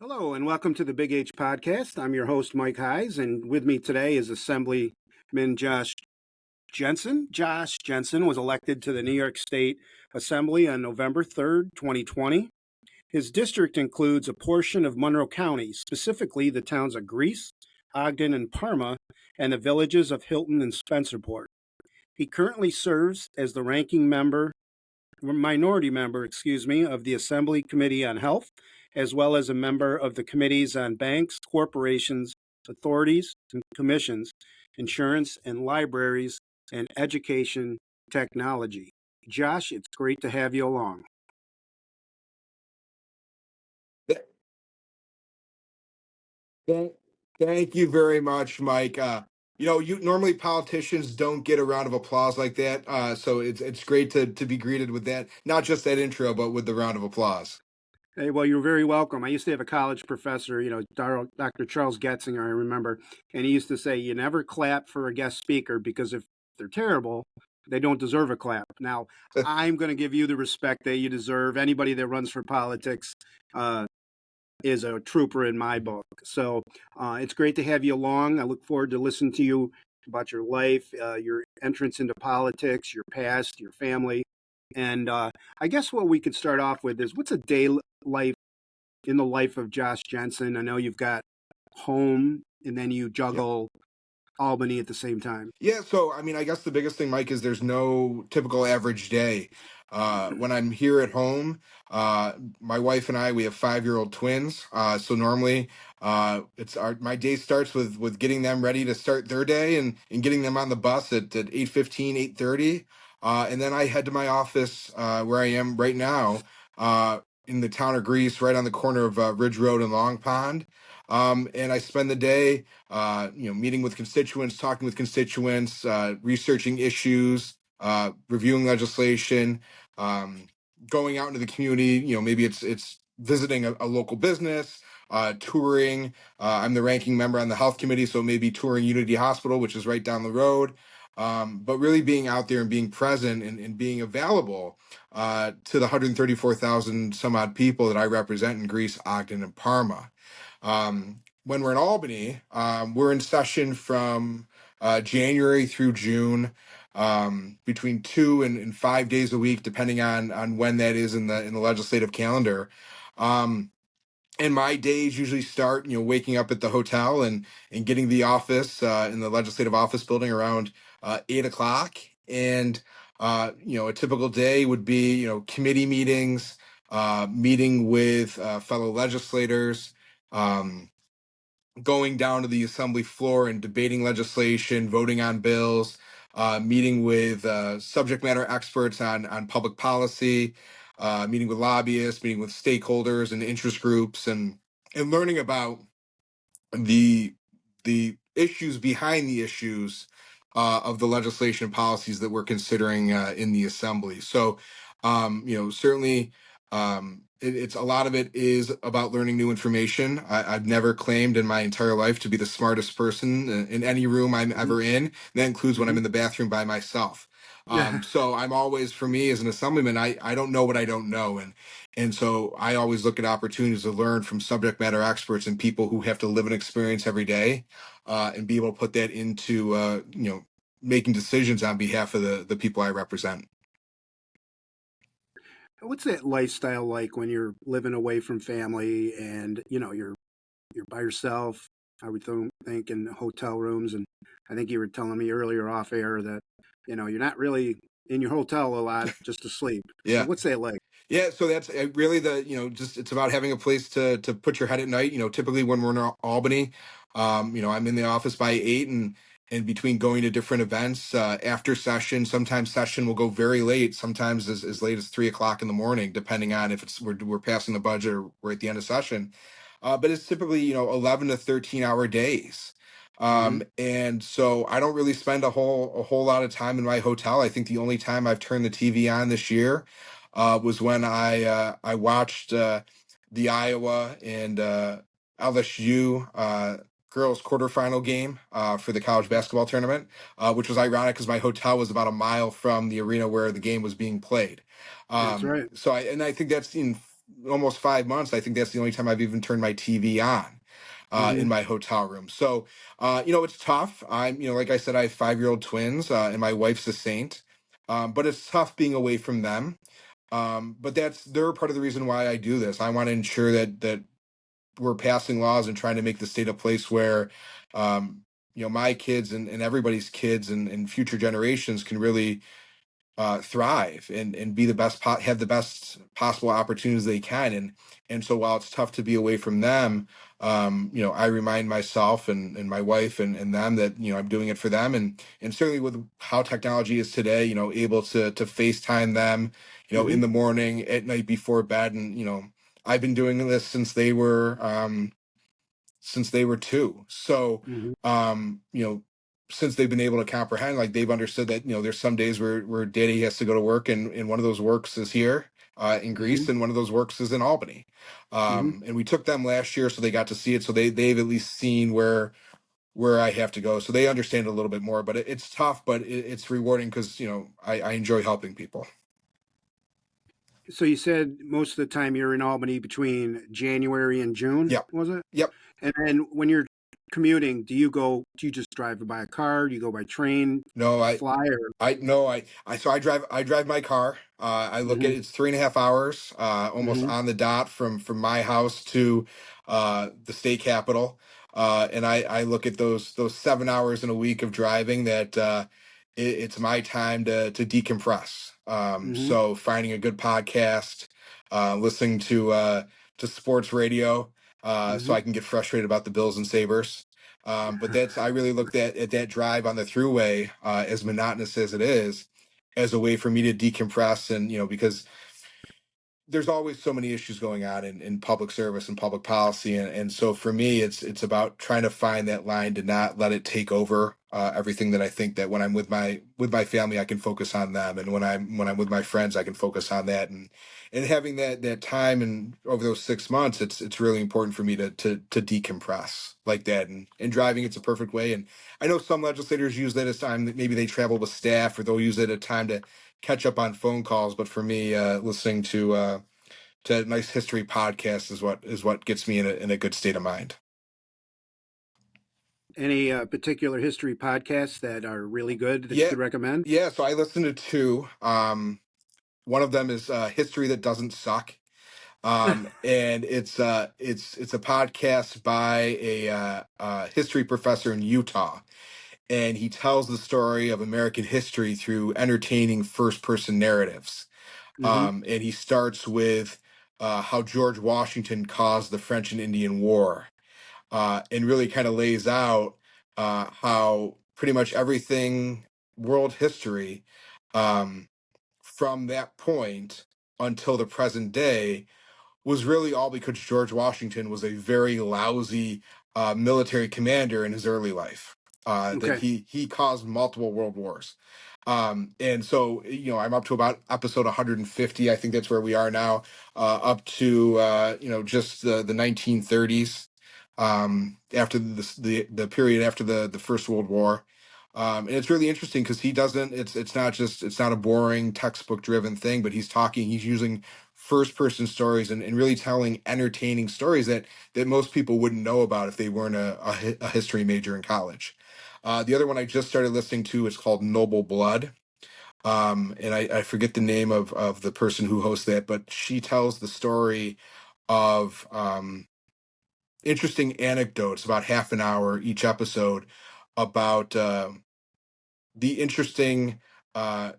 Hello and welcome to the Big H podcast. I'm your host, Mike Hayes, and with me today is Assemblyman Josh Jensen. Josh Jensen was elected to the New York State Assembly on November 3rd, 2020. His district includes a portion of Monroe County, specifically the towns of Greece, Ogden, and Parma, and the villages of Hilton and Spencerport. He currently serves as the minority member, of the Assembly Committee on Health, as well as a member of the committees on banks, corporations, authorities, and commissions, insurance, and libraries, and education technology. Josh, it's great to have you along. Thank, thank you very much, Mike. You normally politicians don't get a round of applause like that, so it's great to be greeted with that. Not just that intro, but with the round of applause. Hey, well, you're very welcome. I used to have a college professor, Dr. Charles Getzinger, I remember, and he used to say, you never clap for a guest speaker because if they're terrible, they don't deserve a clap. Now, I'm going to give you the respect that you deserve. Anybody that runs for politics is a trooper in my book. So it's great to have you along. I look forward to listening to you about your life, your entrance into politics, your past, your family. And I guess what we could start off with is what's a day life in the life of Josh Jensen? I know you've got home and then you Yep. juggle Albany at the same time. Yeah, so I mean, I guess the biggest thing, Mike, is there's no typical average day. When I'm here at home, my wife and I, we have 5-year-old twins. So normally, it's my day starts with getting them ready to start their day and getting them on the bus at 8:15, 8:30. And then I head to my office where I am right now, in the town of Greece, right on the corner of Ridge Road and Long Pond. And I spend the day meeting with constituents, talking with constituents, researching issues, reviewing legislation, going out into the community. Maybe it's visiting a local business, touring. I'm the ranking member on the health committee, so maybe touring Unity Hospital, which is right down the road. But really being out there and being present and being available to the 134,000 some odd people that I represent in Greece, Ogden, and Parma. When we're in Albany, we're in session from January through June, between 2 and 5 days a week, depending on when that is in the legislative calendar. And my days usually start, waking up at the hotel and getting to the office in the legislative office building around 8 o'clock. And a typical day would be, committee meetings, meeting with fellow legislators. Going down to the assembly floor and debating legislation, voting on bills, meeting with subject matter experts on public policy, meeting with lobbyists, meeting with stakeholders and interest groups, and learning about the issues behind the issues of the legislation and policies that we're considering in the assembly. So, certainly, it's a lot of it is about learning new information. I've never claimed in my entire life to be the smartest person in any room I'm ever in. That includes when I'm in the bathroom by myself. Yeah. So I'm always, for me as an assemblyman, I don't know what I don't know. And so I always look at opportunities to learn from subject matter experts and people who have to live an experience every day, and be able to put that into, making decisions on behalf of the people I represent. What's that lifestyle like when you're living away from family and you're by yourself? I would think in hotel rooms, and I think you were telling me earlier off air that you're not really in your hotel a lot, just to sleep. So Yeah. what's that like? Yeah, so that's really just it's about having a place to put your head at night. Typically when we're in Albany, I'm in the office by 8, and between going to different events after session, sometimes session will go very late, sometimes as late as 3 o'clock in the morning, depending on if we're passing the budget or we're at the end of session. But it's typically 11 to 13 hour days. Hmm. And so I don't really spend a whole lot of time in my hotel. I think the only time I've turned the TV on this year was when I watched the Iowa and LSU girls quarterfinal game for the college basketball tournament, which was ironic because my hotel was about a mile from the arena where the game was being played. That's right. So I think that's almost 5 months, I think that's the only time I've even turned my TV on Hmm. in my hotel room. So, it's tough. Like I said, I have 5-year-old twins, and my wife's a saint. But it's tough being away from them. But they're part of the reason why I do this. I want to ensure that we're passing laws and trying to make the state a place where, my kids and everybody's kids and future generations can really thrive and be have the best possible opportunities they can. And so while it's tough to be away from them, I remind myself and my wife and them that, I'm doing it for them. And certainly with how technology is today, able to FaceTime them, Hmm. in the morning, at night, before bed. And, I've been doing this since they were two. So, Hmm. since they've been able to comprehend, like, they've understood that, there's some days where daddy has to go to work, and one of those works is here in Hmm. Greece, and one of those works is in Albany. Hmm. And we took them last year, so they got to see it. So they've at least seen where I have to go. So they understand a little bit more, but it's tough, but it's rewarding because, I enjoy helping people. So you said most of the time you're in Albany between January and June, Yep. was it? Yep. And then when you're commuting, do you just drive by a car? Do you go by train, No, fly, or? I no, I drive my car. I look at Hmm. it's 3.5 hours, almost Hmm. on the dot from my house to the state capitol. And I look at those 7 hours in a week of driving that it's my time to decompress. Hmm. So finding a good podcast, listening to sports radio, so Hmm. I can get frustrated about the Bills and Sabres. But I really looked at that drive on the throughway, as monotonous as it is, as a way for me to decompress. And, because there's always so many issues going on in public service and public policy. And so for me, it's about trying to find that line to not let it take over everything. That I think that when I'm with my family, I can focus on them. And when I'm with my friends, I can focus on that. And having that time, and over those 6 months, it's really important for me to decompress like that. And driving, it's a perfect way. And I know some legislators use that as time that maybe they travel with staff, or they'll use it as time to catch up on phone calls. But for me, listening to nice history podcasts is what gets me in a good state of mind. Any particular history podcasts that are really good that you Yeah, could recommend? yeah. So I listen to two. One of them is History That Doesn't Suck. And it's a podcast by a history professor in Utah, and he tells the story of American history through entertaining first person narratives. Hmm. And he starts with how George Washington caused the French and Indian War, and really kind of lays out how pretty much everything world history, um, from that point until the present day, was really all because George Washington was a very lousy military commander in his early life. That Okay. he caused multiple world wars. And so, I'm up to about episode 150. I think that's where we are now, up to just the 1930s, after the period after the First World War. And it's really interesting because he doesn't. It's not a boring textbook driven thing, but he's using first person stories, and really telling entertaining stories that most people wouldn't know about if they weren't a history major in college. The other one I just started listening to is called Noble Blood. And I forget the name of the person who hosts that, but she tells the story of interesting anecdotes, about half an hour each episode, about the interesting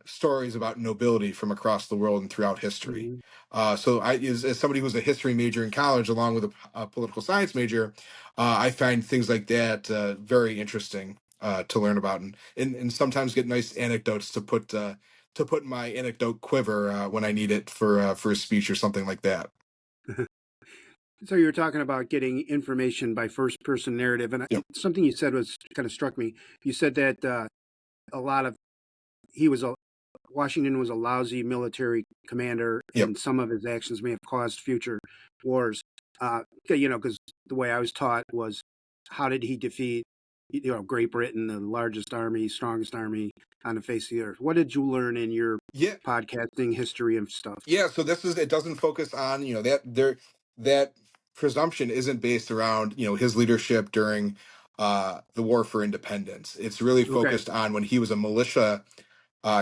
stories about nobility from across the world and throughout history. Hmm. So as somebody who's a history major in college, along with a political science major, I find things like that very interesting to learn about, and sometimes get nice anecdotes to put in my anecdote quiver when I need it for a speech or something like that. So you were talking about getting information by first person narrative, and Yep. something you said was kind of struck me. You said that a lot of he was a Washington was a lousy military commander, Yep. and some of his actions may have caused future wars. Because the way I was taught was, how did he defeat, Great Britain, the largest army, strongest army? on the face of the earth. What did you learn in your Yeah, podcasting history and stuff? yeah. So this is, it doesn't focus on, that presumption isn't based around, his leadership during the war for independence. It's really Okay. focused on when he was a militia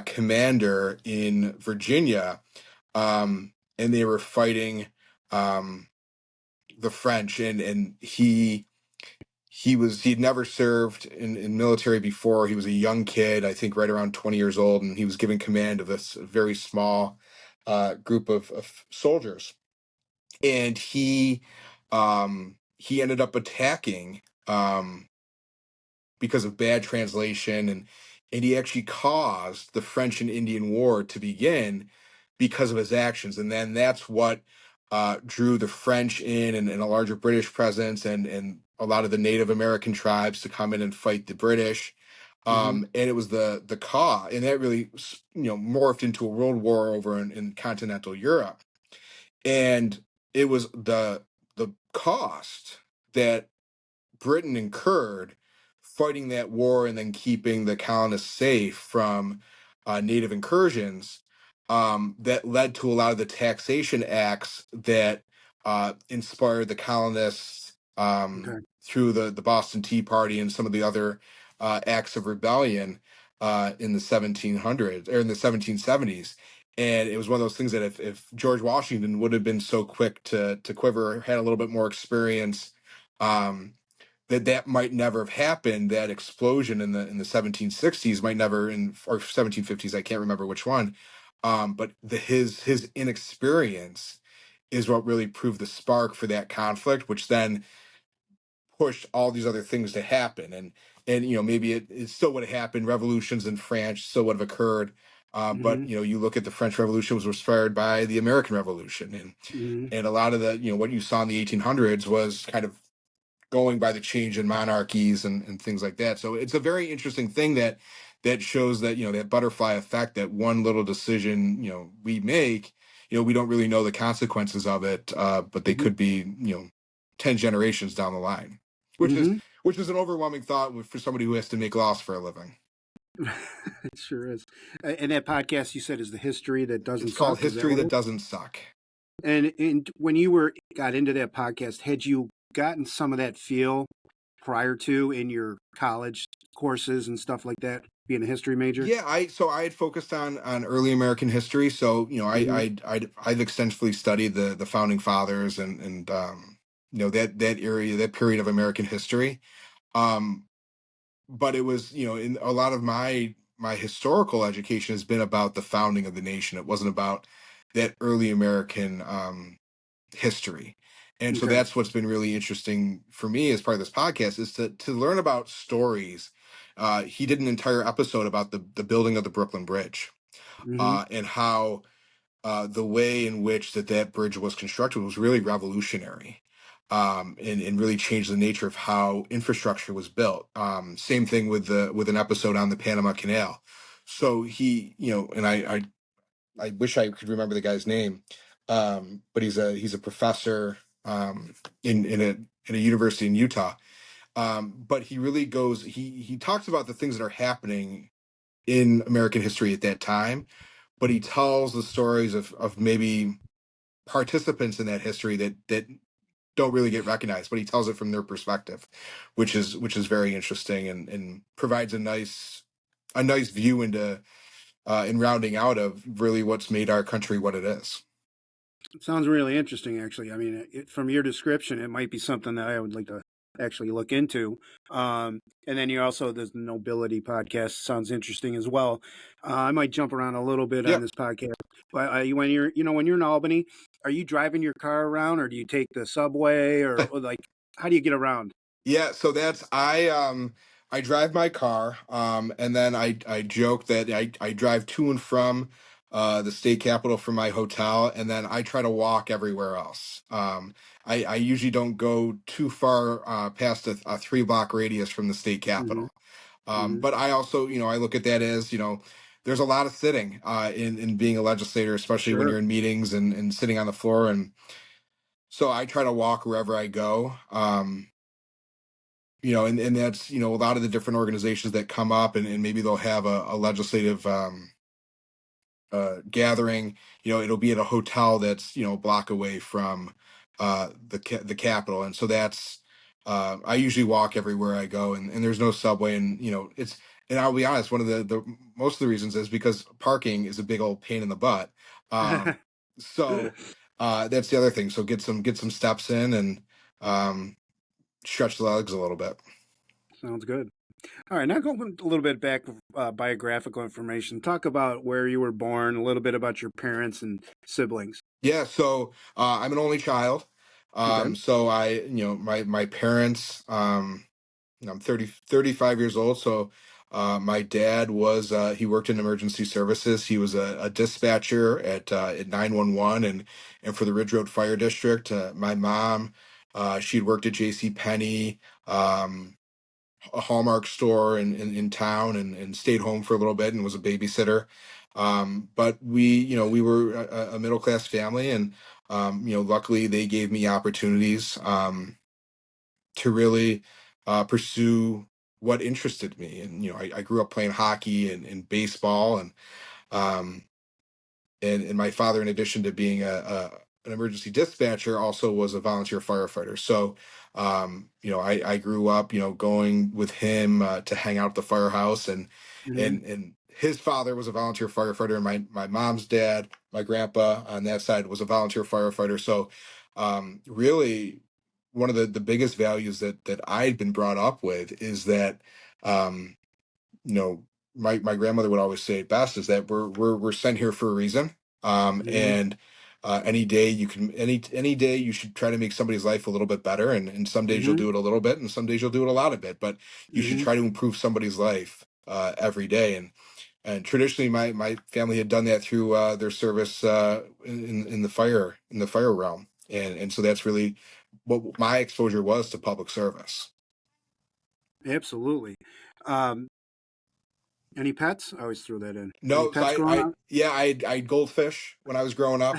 commander in Virginia, and they were fighting um, the French, and he'd never served in military before. He was a young kid, I think right around 20 years old, and he was given command of this very small group of soldiers. And he ended up attacking because of bad translation, and he actually caused the French and Indian War to begin because of his actions. And then that's what drew the French in, and a larger British presence, and a lot of the Native American tribes to come in and fight the British. Mm-hmm. And it was the cause, and that really morphed into a world war over in continental Europe. And it was the cost that Britain incurred fighting that war and then keeping the colonists safe from native incursions, that led to a lot of the taxation acts that inspired the colonists, Okay. through the Boston Tea Party and some of the other acts of rebellion in the 1700s or in the 1770s. And it was one of those things that if George Washington would have been so quick to quiver, had a little bit more experience, um, that might never have happened. That explosion in the 1760s might never, in or 1750s, I can't remember which one. But his inexperience is what really proved the spark for that conflict, which then pushed all these other things to happen. And maybe it still would have happened. Revolutions in France still would have occurred. But Mm-hmm. you look at the French Revolution was inspired by the American Revolution, Mm-hmm. and a lot of the what you saw in the 1800s was kind of going by the change in monarchies and things like that. So it's a very interesting thing that shows that that butterfly effect, that one little decision we make, we don't really know the consequences of it, but they Mm-hmm. could be 10 generations down the line, which is Mm-hmm. which is an overwhelming thought for somebody who has to make laws for a living. It sure is. And that podcast you said is the history that It's doesn't called suck. Is that History what it That is? Doesn't Suck. And when you got into that podcast, had you gotten some of that feel prior to in your college courses and stuff like that, being a history major? Yeah, I had focused on early American history, so Mm-hmm. I've extensively studied the founding fathers, and that area, that period of American history. Um, but it was in a lot of my historical education has been about the founding of the nation. It wasn't about that early American history. And so Okay. that's what's been really interesting for me as part of this podcast, is to learn about stories. He did an entire episode about the building of the Brooklyn Bridge, Mm-hmm. and how the way in which that bridge was constructed was really revolutionary, and really changed the nature of how infrastructure was built. Same thing with an episode on the Panama Canal. So he, and I wish I could remember the guy's name, but he's a professor in a university in Utah. But he really goes, he talks about the things that are happening in American history at that time, but he tells the stories of maybe participants in that history that don't really get recognized, but he tells it from their perspective, which is very interesting, and provides a nice view into in rounding out of really what's made our country what it is. It sounds really interesting, actually. I mean, from your description, it might be something that I would like to actually look into. And then you also, the Nobility podcast sounds interesting as well. I might jump around a little bit on Yep. this podcast, but when you're in Albany, are you driving your car around, or do you take the subway, or like how do you get around? Yeah, so that's I drive my car, and then I joke that I drive to and from the state capitol from my hotel, and then I try to walk everywhere else. I usually don't go too far past a 3 block radius from the state Hmm. capitol. Hmm. But I also, I look at that as, there's a lot of sitting in being a legislator, especially when Sure. you're in meetings and sitting on the floor. And so I try to walk wherever I go. and that's, a lot of the different organizations that come up, and maybe they'll have a legislative gathering. It'll be at a hotel that's a block away from the Capitol, and so that's I usually walk everywhere I go, and there's no subway, and and I'll be honest, one of the most of the reasons is because parking is a big old pain in the butt. So that's the other thing. So get some steps in and um, stretch the legs a little bit. Sounds good. All right, now go a little bit back, biographical information. Talk about where you were born, a little bit about your parents and siblings. Yeah, so I'm an only child. Okay. So my parents, I'm 35 years old. So my dad he worked in emergency services. He was a dispatcher at 911 and for the Ridge Road Fire District. My mom, she'd worked at J.C. Penney, a Hallmark store in town, and stayed home for a little bit and was a babysitter. But we were a middle class family, and luckily they gave me opportunities to really pursue what interested me. And I grew up playing hockey and baseball, um, and my father, in addition to being an emergency dispatcher, also was a volunteer firefighter. So I grew up going with him to hang out at the firehouse, and Hmm. and his father was a volunteer firefighter, and my mom's dad, my grandpa on that side, was a volunteer firefighter. So really, one of the biggest values that I'd been brought up with is that um, you know, my grandmother would always say it best, is that we're sent here for a reason. Hmm. And any day you should try to make somebody's life a little bit better. And some days you'll Hmm. do it a little bit, and some days you'll do it a lot of bit. But you should Hmm. try to improve somebody's life every day. And traditionally, my family had done that through their service in the fire realm. And so that's really what my exposure was to public service. Absolutely. Um, any pets? I always throw that in. Any No, so pets growing up? I had goldfish when I was growing up.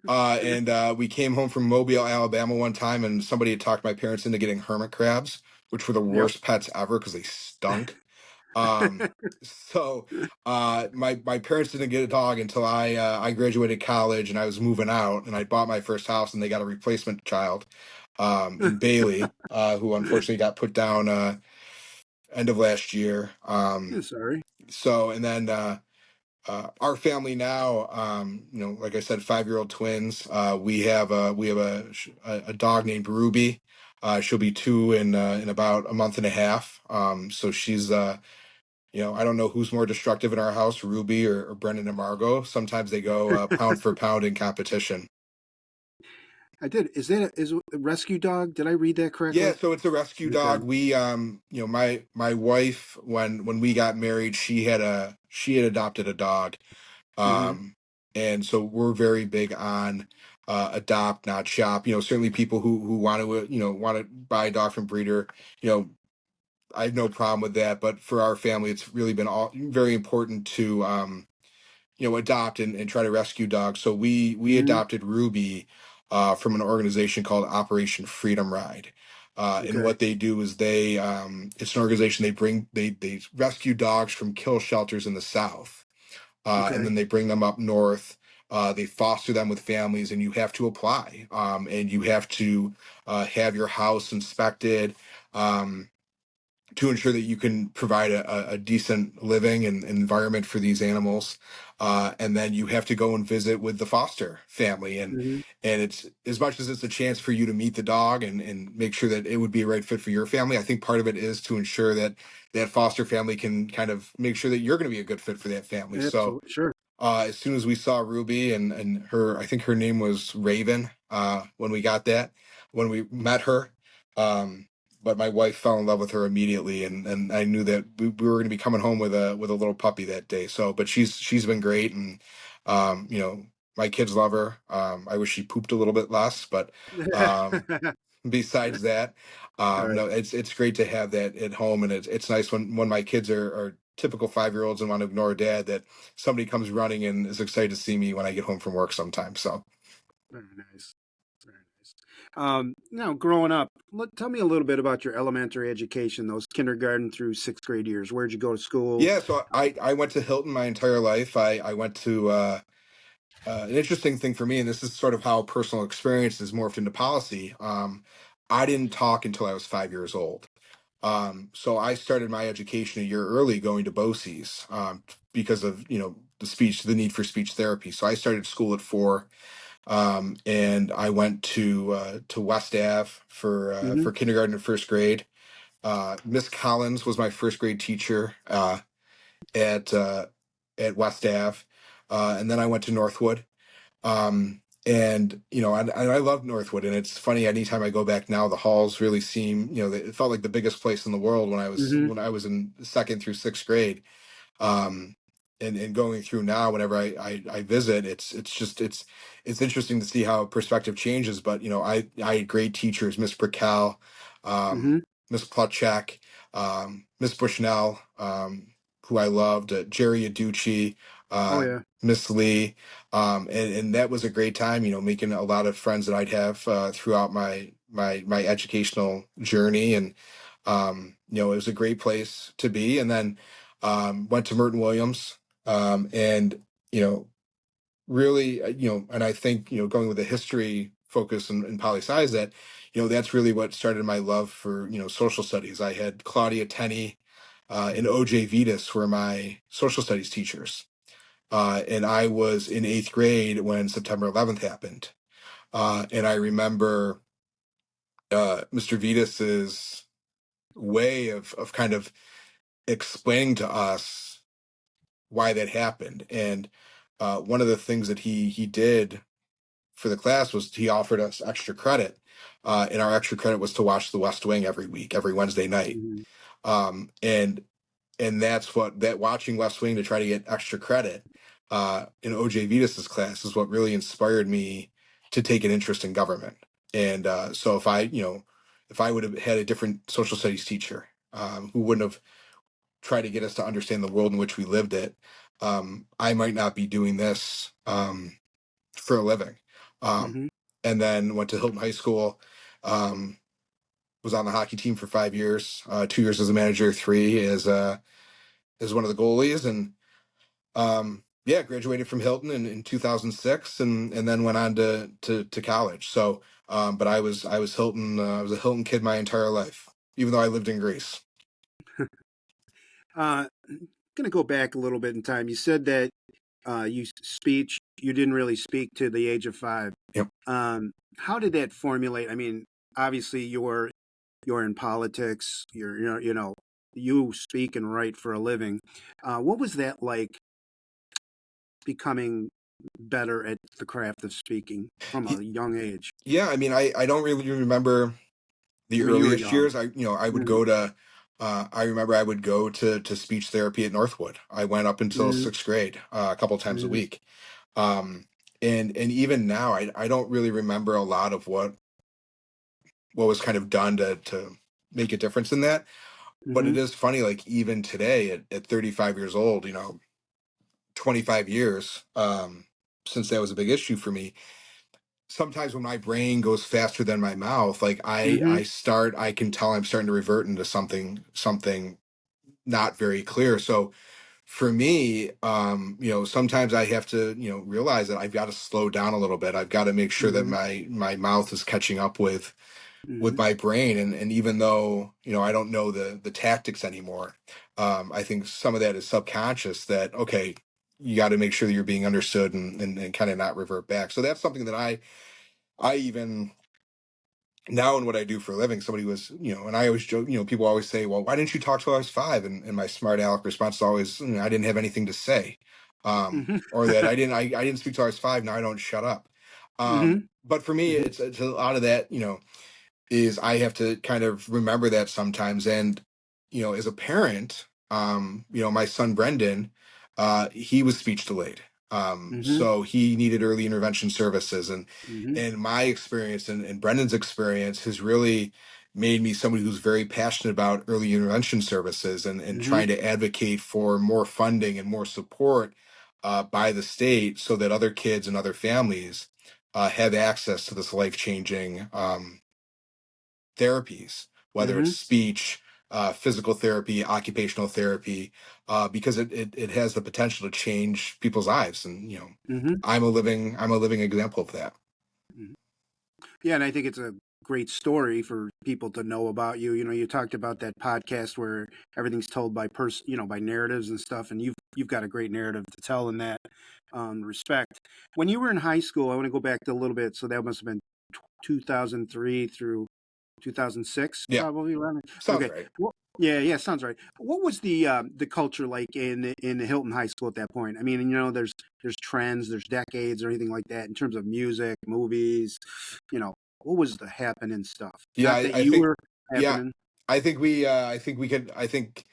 And we came home from Mobile, Alabama one time, and somebody had talked my parents into getting hermit crabs, which were the Yep. worst pets ever because they stunk. Um, so my parents didn't get a dog until I graduated college and I was moving out, and I bought my first house, and they got a replacement child in Bailey, who unfortunately got put down end of last year. Sorry. So and then our family now, like I said, 5-year-old twins. We have a dog named Ruby. She'll be 2 in about a month and a half. So she's I don't know who's more destructive in our house, Ruby or Brendan and Margot. Sometimes they go pound for pound in competition. I did. Is a rescue dog? Did I read that Yeah, correctly? so it's a rescue Okay. dog. We my wife, when we got married, she had adopted a dog. Hmm. And so we're very big on adopt, not shop. Certainly people who want to want to buy a dog from breeder. You know, I have no problem with that. But for our family, it's really been very important to adopt and try to rescue dogs. So we Hmm. adopted Ruby from an organization called Operation Freedom Ride. And Okay. what they do is it's an organization, they rescue dogs from kill shelters in the South, and Okay. then they bring them up north. They foster them with families, and you have to apply, and you have to have your house inspected to ensure that you can provide a decent living and environment for these animals. And then you have to go and visit with the foster family, Hmm. and it's, as much as it's a chance for you to meet the dog and make sure that it would be a right fit for your family. I think part of it is to ensure that that foster family can kind of make sure that you're going to be a good fit for that family. So Absolutely. Sure. as soon as we saw Ruby and her, I think her name was Raven, when we met her. Um, but my wife fell in love with her immediately, and I knew that we were going to be coming home with a little puppy that day. So, but she's been great, and um, you know, my kids love her. I wish she pooped a little bit less, but um, besides that, All right. no, it's great to have that at home, and it's nice when my kids are typical 5-year-olds and want to ignore dad, that somebody comes running and is excited to see me when I get home from work sometimes. So Very nice. Very nice. Growing up, tell me a little bit about your elementary education, those kindergarten through sixth grade years. Where'd you go to school? Yeah, so I went to Hilton my entire life. I went to an interesting thing for me, and this is sort of how personal experience is morphed into policy. I didn't talk until I was 5 years old. So I started my education a year early going to BOCES because of the need for speech therapy. So I started school at 4, and I went to West Ave Hmm. for kindergarten and first grade. Miss Collins was my first grade teacher at uh, at West Ave, and then I went to Northwood. And I love Northwood, and it's funny. Anytime I go back now, the halls really seem, it felt like the biggest place in the world when Hmm. I was in second through sixth grade. um and going through now, whenever I visit, it's interesting to see how perspective changes. But I had great teachers: Miss Brickell, Hmm. Miss Plutchak, Miss Bushnell, who I loved, Jerry Aducci, Oh uh yeah. Miss Lee. And that was a great time, making a lot of friends that I'd have throughout my educational journey. And it was a great place to be. And then went to Merton Williams, and you know, really, and I think going with a history focus and poli sci, that that's really what started my love for social studies. I had Claudia Tenney and OJ Vitas were my social studies teachers, and I was in eighth grade when September 11th happened, and I remember Mr. Vitas's way of kind of explaining to us why that happened. And one of the things that he did for the class was he offered us extra credit, and our extra credit was to watch The West Wing every week, every Wednesday night. Hmm. Um, and and that's what that watching West Wing to try to get extra credit in OJ Vitas's class is what really inspired me to take an interest in government. And so if I would have had a different social studies teacher who wouldn't have try to get us to understand the world in which we lived it, I might not be doing this for a living. Um, Hmm. and then went to Hilton High School, um, was on the hockey team for 5 years, 2 years as a manager, three as one of the goalies. And yeah, graduated from Hilton in 2006, and then went on to college. So, but I was a Hilton kid my entire life, even though I lived in Greece. Uh, Gonna go back a little bit in time. You said that you didn't really speak to the age of 5. Yep. How did that formulate? I mean, obviously you're in politics. You speak and write for a living. What was that like becoming better at the craft of speaking from a young age? Yeah, I mean, I don't really remember the I mean, you were earliest young. years. I would Mm-hmm. go to I remember I would go to speech therapy at Northwood. I went up until Mm-hmm. sixth grade, a couple times a week. um and even now, I don't really remember a lot of what was kind of done to make a difference in that. But Mm-hmm. it is funny, like even today at 35 years old, 25 years since that was a big issue for me. Sometimes when my brain goes faster than my mouth, like Mm-hmm. I can tell I'm starting to revert into something not very clear. So for me, sometimes I have to, realize that I've got to slow down a little bit. I've got to make sure that Mm-hmm. my mouth is catching up with Mm-hmm. my brain. And even though, I don't know the tactics anymore, I think some of that is subconscious, that, okay, you got to make sure that you're being understood, and kind of not revert back. So that's something that I even now in what I do for a living, somebody was, and I always joke, people always say, well, why didn't you talk till I was 5? And my smart aleck response is always, I didn't have anything to say. Mm-hmm. Or that I didn't speak till I was 5. Now I don't shut up. Mm-hmm. But for me, it's a lot of that, is I have to kind of remember that sometimes. And, as a parent, my son Brendan, he was speech delayed. Mm-hmm. So he needed early intervention services. And Mm-hmm. my experience and Brendan's experience has really made me somebody who's very passionate about early intervention services, and Mm-hmm. trying to advocate for more funding and more support by the state, so that other kids and other families have access to this life changing therapies, whether it's Mhm. speech, physical therapy, occupational therapy, because it has the potential to change people's lives. And Mhm. I'm a living example of that. Mhm. Yeah, and I think it's a great story for people to know about you. You know, you talked about that podcast where everything's told by by narratives and stuff, and you've got a great narrative to tell in that respect. When you were in high school, I want to go back to a little bit. So that must have been 2003 through 2006, Yeah, probably around. sounds Okay. right. Well, yeah, yeah, sounds right. What was the culture like in the Hilton High School at that point? I mean, there's trends, there's decades or anything like that in terms of music, movies. You know, what was the happening stuff? Yeah, Not that I you think were yeah, happening. I think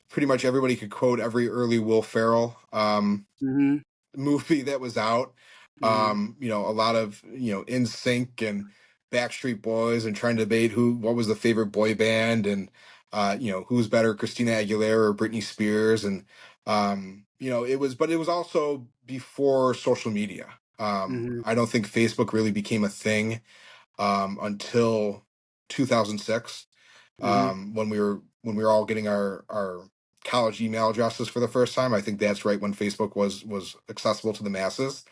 pretty much everybody could quote every early Will Ferrell Mm-hmm. movie that was out. Yeah. A lot of In Sync and Backstreet Boys, and trying to debate what was the favorite boy band, and who's better, Christina Aguilera or Britney Spears, and but it was also before social media. Mm-hmm. I don't think Facebook really became a thing until 2006, Mm-hmm. when we were all getting our college email addresses for the first time. I think that's right when Facebook was accessible to the masses,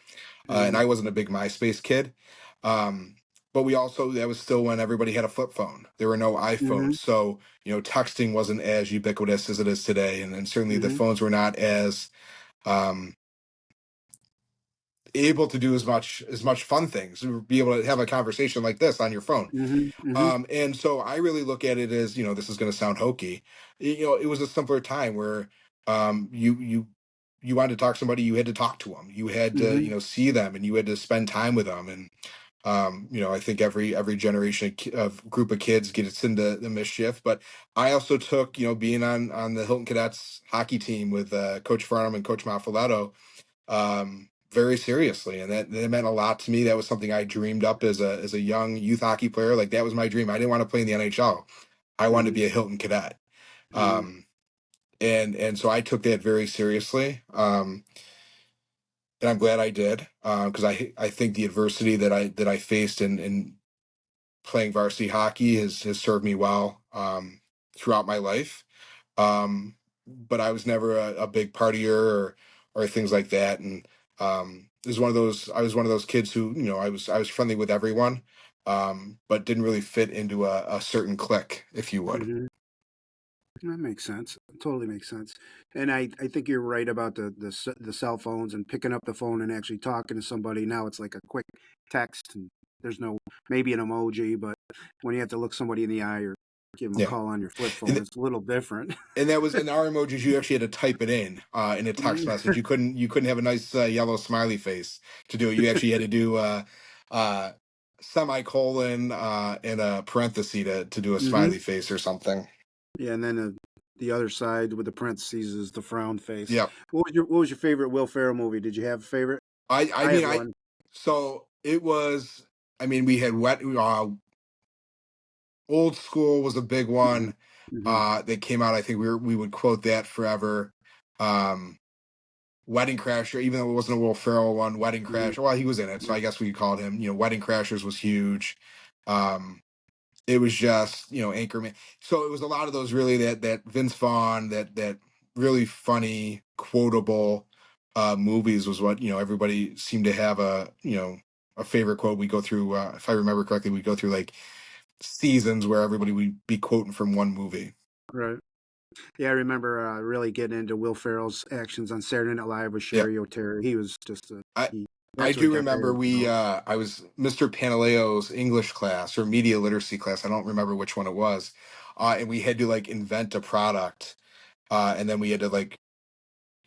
and Mm-hmm. I wasn't a big MySpace kid. Um, but that was still when everybody had a flip phone. There were no Mm-hmm. iPhones, so texting wasn't as ubiquitous as it is today, and certainly the Mm-hmm. phones were not as um, able to do as much fun things, be able to have a conversation like this on your phone. Mm-hmm. Mm-hmm. And so I really look at it as, this is going to sound hokey. It was a simpler time where you wanted to talk to somebody, you had to talk to them, you had to, Mm-hmm. see them, and you had to spend time with them. And I think every generation of group of kids gets into the mischief. But I also took, being on the Hilton Cadets hockey team with Coach Farnham and Coach Maffaletto very seriously, and that meant a lot to me. That was something I dreamed up as a young youth hockey player. Like, that was my dream. I didn't want to play in the NHL. I wanted to Mm-hmm. be a Hilton Cadet. Mm-hmm. Um, and so I took that very seriously. And I'm glad I did, because I think the adversity that I faced in playing varsity hockey has served me well throughout my life. But I was never a big partier or things like that. And it was one of those I was one of those kids who, I was friendly with everyone, but didn't really fit into a certain clique, if you would. Mm-hmm. That makes sense. Totally makes sense. And I think you're right about the cell phones and picking up the phone and actually talking to somebody. Now it's like a quick text and there's no maybe an emoji, but when you have to look somebody in the eye or give them a Yeah. call on your flip phone, And it's a little different. that was in our emojis. You actually had to type it in a text message. You couldn't have a nice yellow smiley face to do it. You actually had to do uh, semicolon and a parenthesis to do a Hmm. smiley face or something. Yeah, and then the other side with the parentheses is the frown face. Yep. What was your favorite Will Ferrell movie? Did you have a favorite? I I have mean, one. so it was. I mean, we had Old School was a big Hmm. one Hmm. that came out. I think we would quote that forever. Um, Wedding Crasher, even though it wasn't a Will Ferrell one, Wedding Hmm. Crasher. Well, he was in it, so I guess we called him. Wedding Crashers was huge. Um, it was just Anchorman. So it was a lot of those, really, that Vince Vaughn, that really funny, quotable movies was what everybody seemed to have a favorite quote. We go through, if I remember correctly, we go through like seasons where everybody would be quoting from one movie. Right. Yeah, I remember really getting into Will Ferrell's actions on Saturday Night Live with Yeah. Sherry O'Terry. He was just a I he. I That's where he do got remember big. I was Mr. Panileo's English class or media literacy class. I don't remember which one it was. And we had to like invent a product. And then we had to like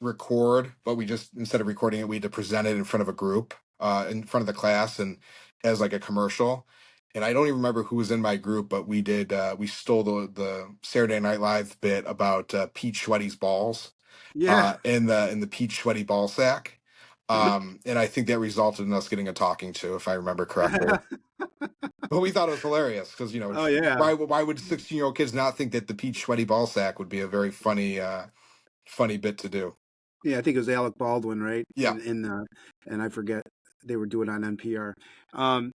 record, but we just, instead of recording it, we had to present it in front of a group, in front of the class, and as like a commercial. And I don't even remember who was in my group, but we stole the Saturday Night Live bit about Pete Schwetty's balls Yeah. in the peach sweaty ball sack. And I think that resulted in us getting a talking to, if I remember correctly. But we thought it was hilarious because Oh yeah. why would 16-year-old kids not think that the peach sweaty ball sack would be a very funny bit to do? Yeah, I think it was Alec Baldwin, right? Yeah, And I forget they would do it on NPR. Um,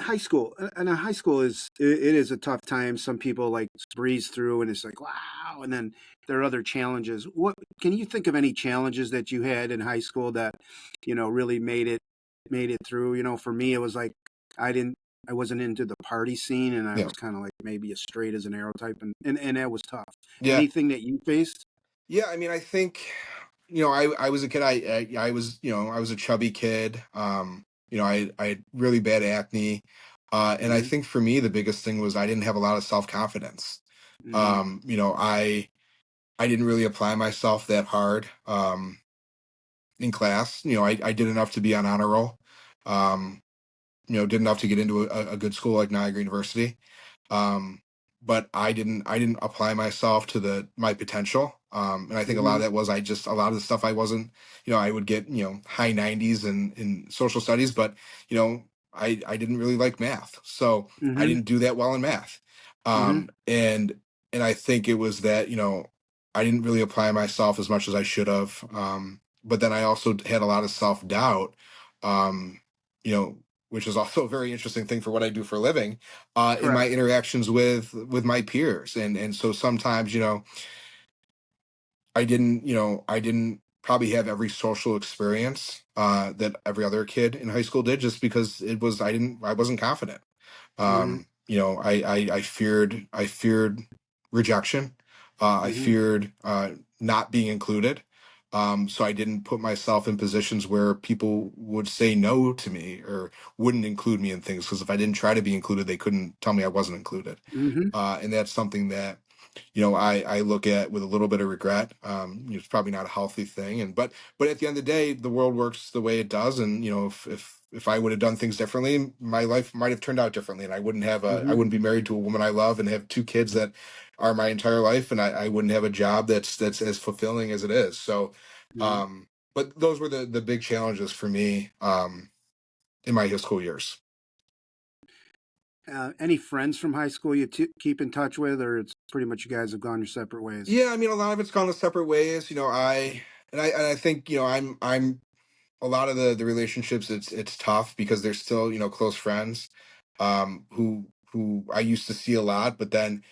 high school, and high school it is a tough time. Some people like breeze through, and it's like wow, and then there are other challenges. What can you think of any challenges that you had in high school that really made it through? For me, it was like I didn't. I wasn't into the party scene, and I Yeah. was kind of like maybe as straight as an arrow type, and that was tough. Yeah. Anything that you faced? Yeah, I mean, I think, I was a kid. I was, I was a chubby kid. I had really bad acne, and I Mm-hmm. think for me the biggest thing was I didn't have a lot of self confidence. Mm-hmm. I didn't really apply myself that hard in class. I did enough to be on honor roll. Um, did enough to get into a good school like Niagara University. Um, but I didn't apply myself to my potential. And I think a lot Mm-hmm. of that was a lot of the stuff I wasn't, I would get, high 90s in social studies, but, you know, I didn't really like math. So I Mm-hmm. didn't do that well in math. Mm-hmm. And I think it was that, I didn't really apply myself as much as I should have. But then I also had a lot of self-doubt, um, you know, which is also a very interesting thing for what I do for a living, in my Correct. interactions with my peers. And so sometimes, I didn't probably have every social experience that every other kid in high school did, just because I wasn't confident. Mm-hmm. I feared rejection. I Mm-hmm. feared not being included. So I didn't put myself in positions where people would say no to me or wouldn't include me in things, because if I didn't try to be included, they couldn't tell me I wasn't included. Mm-hmm. And that's something that I look at with a little bit of regret. It's probably not a healthy thing, but at the end of the day, the world works the way it does, and if I would have done things differently, my life might have turned out differently, and I Mm-hmm. wouldn't be married to a woman I love and have two kids that are my entire life, and I wouldn't have a job that's as fulfilling as it is. So, Mm-hmm. but those were the big challenges for me in my high school years. Any friends from high school you keep in touch with, or it's pretty much you guys have gone your separate ways? Yeah, I mean, a lot of it's gone the separate ways. I think I'm a lot of the relationships, it's tough because they're still close friends, who I used to see a lot, but then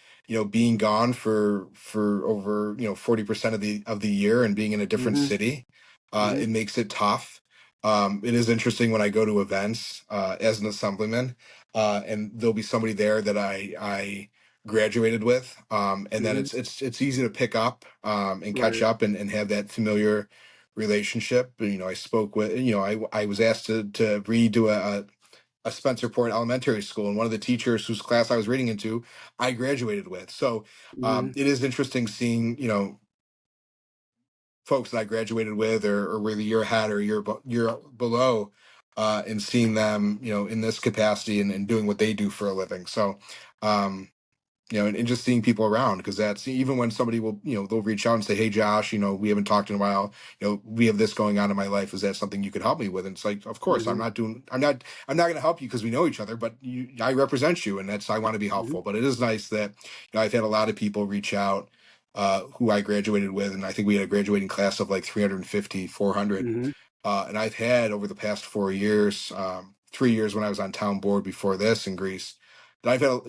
being gone for over 40% of the year and being in a different Mm-hmm. city, Mm-hmm. it makes it tough. It is interesting when I go to events as an assemblyman, and there'll be somebody there that I graduated with, and then Mm-hmm. it's easy to pick up and catch Right. up and have that familiar relationship. I spoke with, I was asked to read to a Spencerport elementary school, and one of the teachers whose class I was reading into, I graduated with. So Mm-hmm. it is interesting seeing, folks that I graduated with, or were the year ahead or year below, and seeing them, in this capacity, and doing what they do for a living. So, um, and just seeing people around, because that's even when somebody will, they'll reach out and say, "Hey, Josh, we haven't talked in a while. We have this going on in my life. Is that something you could help me with?" And it's like, of course, Mm-hmm. I'm not going to help you because we know each other, but I represent you, and I want to be Mm-hmm. helpful. But it is nice that, I've had a lot of people reach out, who I graduated with, and I think we had a graduating class of like 350, 400. Mm-hmm. And I've had over the past 4 years, 3 years when I was on town board before this in Greece, that I've had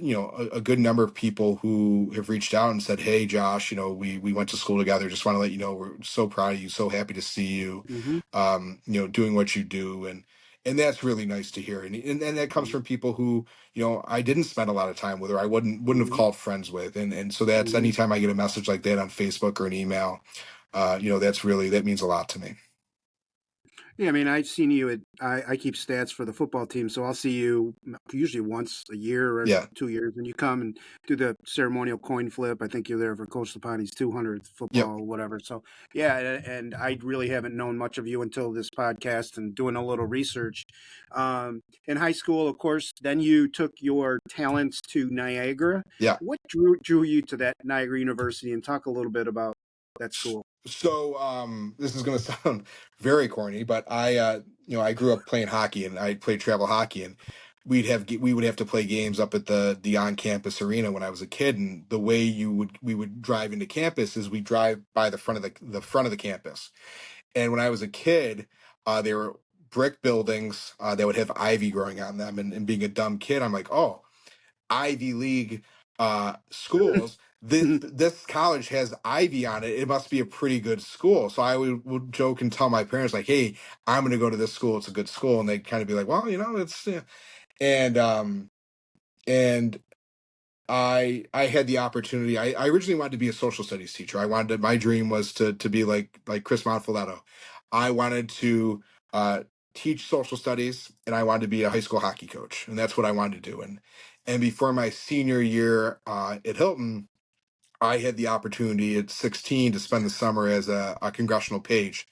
a good number of people who have reached out and said, "Hey, Josh, we went to school together. Just want to let you know we're so proud of you, so happy to see you, Mm-hmm. doing what you do." And that's really nice to hear. And that comes Mm-hmm. from people who I didn't spend a lot of time with, or I wouldn't have Mm-hmm. called friends with. And so that's, Mm-hmm. anytime I get a message like that on Facebook or an email, that means a lot to me. Yeah, I mean, I've seen you at. I keep stats for the football team, so I'll see you usually once a year or every Yeah. 2 years, and you come and do the ceremonial coin flip. I think you're there for Coach Lapani's 200th Yep. football, whatever. So, yeah, and I really haven't known much of you until this podcast and doing a little research. In high school, of course, then you took your talents to Niagara. Yeah. What drew you to that Niagara University, and talk a little bit about that school? So this is going to sound very corny, but I grew up playing hockey, and I played travel hockey, and we would have to play games up at the on campus arena when I was a kid. And the way we would drive into campus is we drive by the front of the campus. And when I was a kid, they were brick buildings that would have ivy growing on them. And being a dumb kid, I'm like, oh, Ivy League schools. This college has ivy on it. It must be a pretty good school. So I would joke and tell my parents like, "Hey, I'm going to go to this school. It's a good school." And they kind of be like, "Well, it's yeah." And and I had the opportunity. I originally wanted to be a social studies teacher. My dream was to be like Chris Monfiletto. I wanted to teach social studies, and I wanted to be a high school hockey coach, and that's what I wanted to do. And before my senior year at Hilton, I had the opportunity at 16 to spend the summer as a congressional page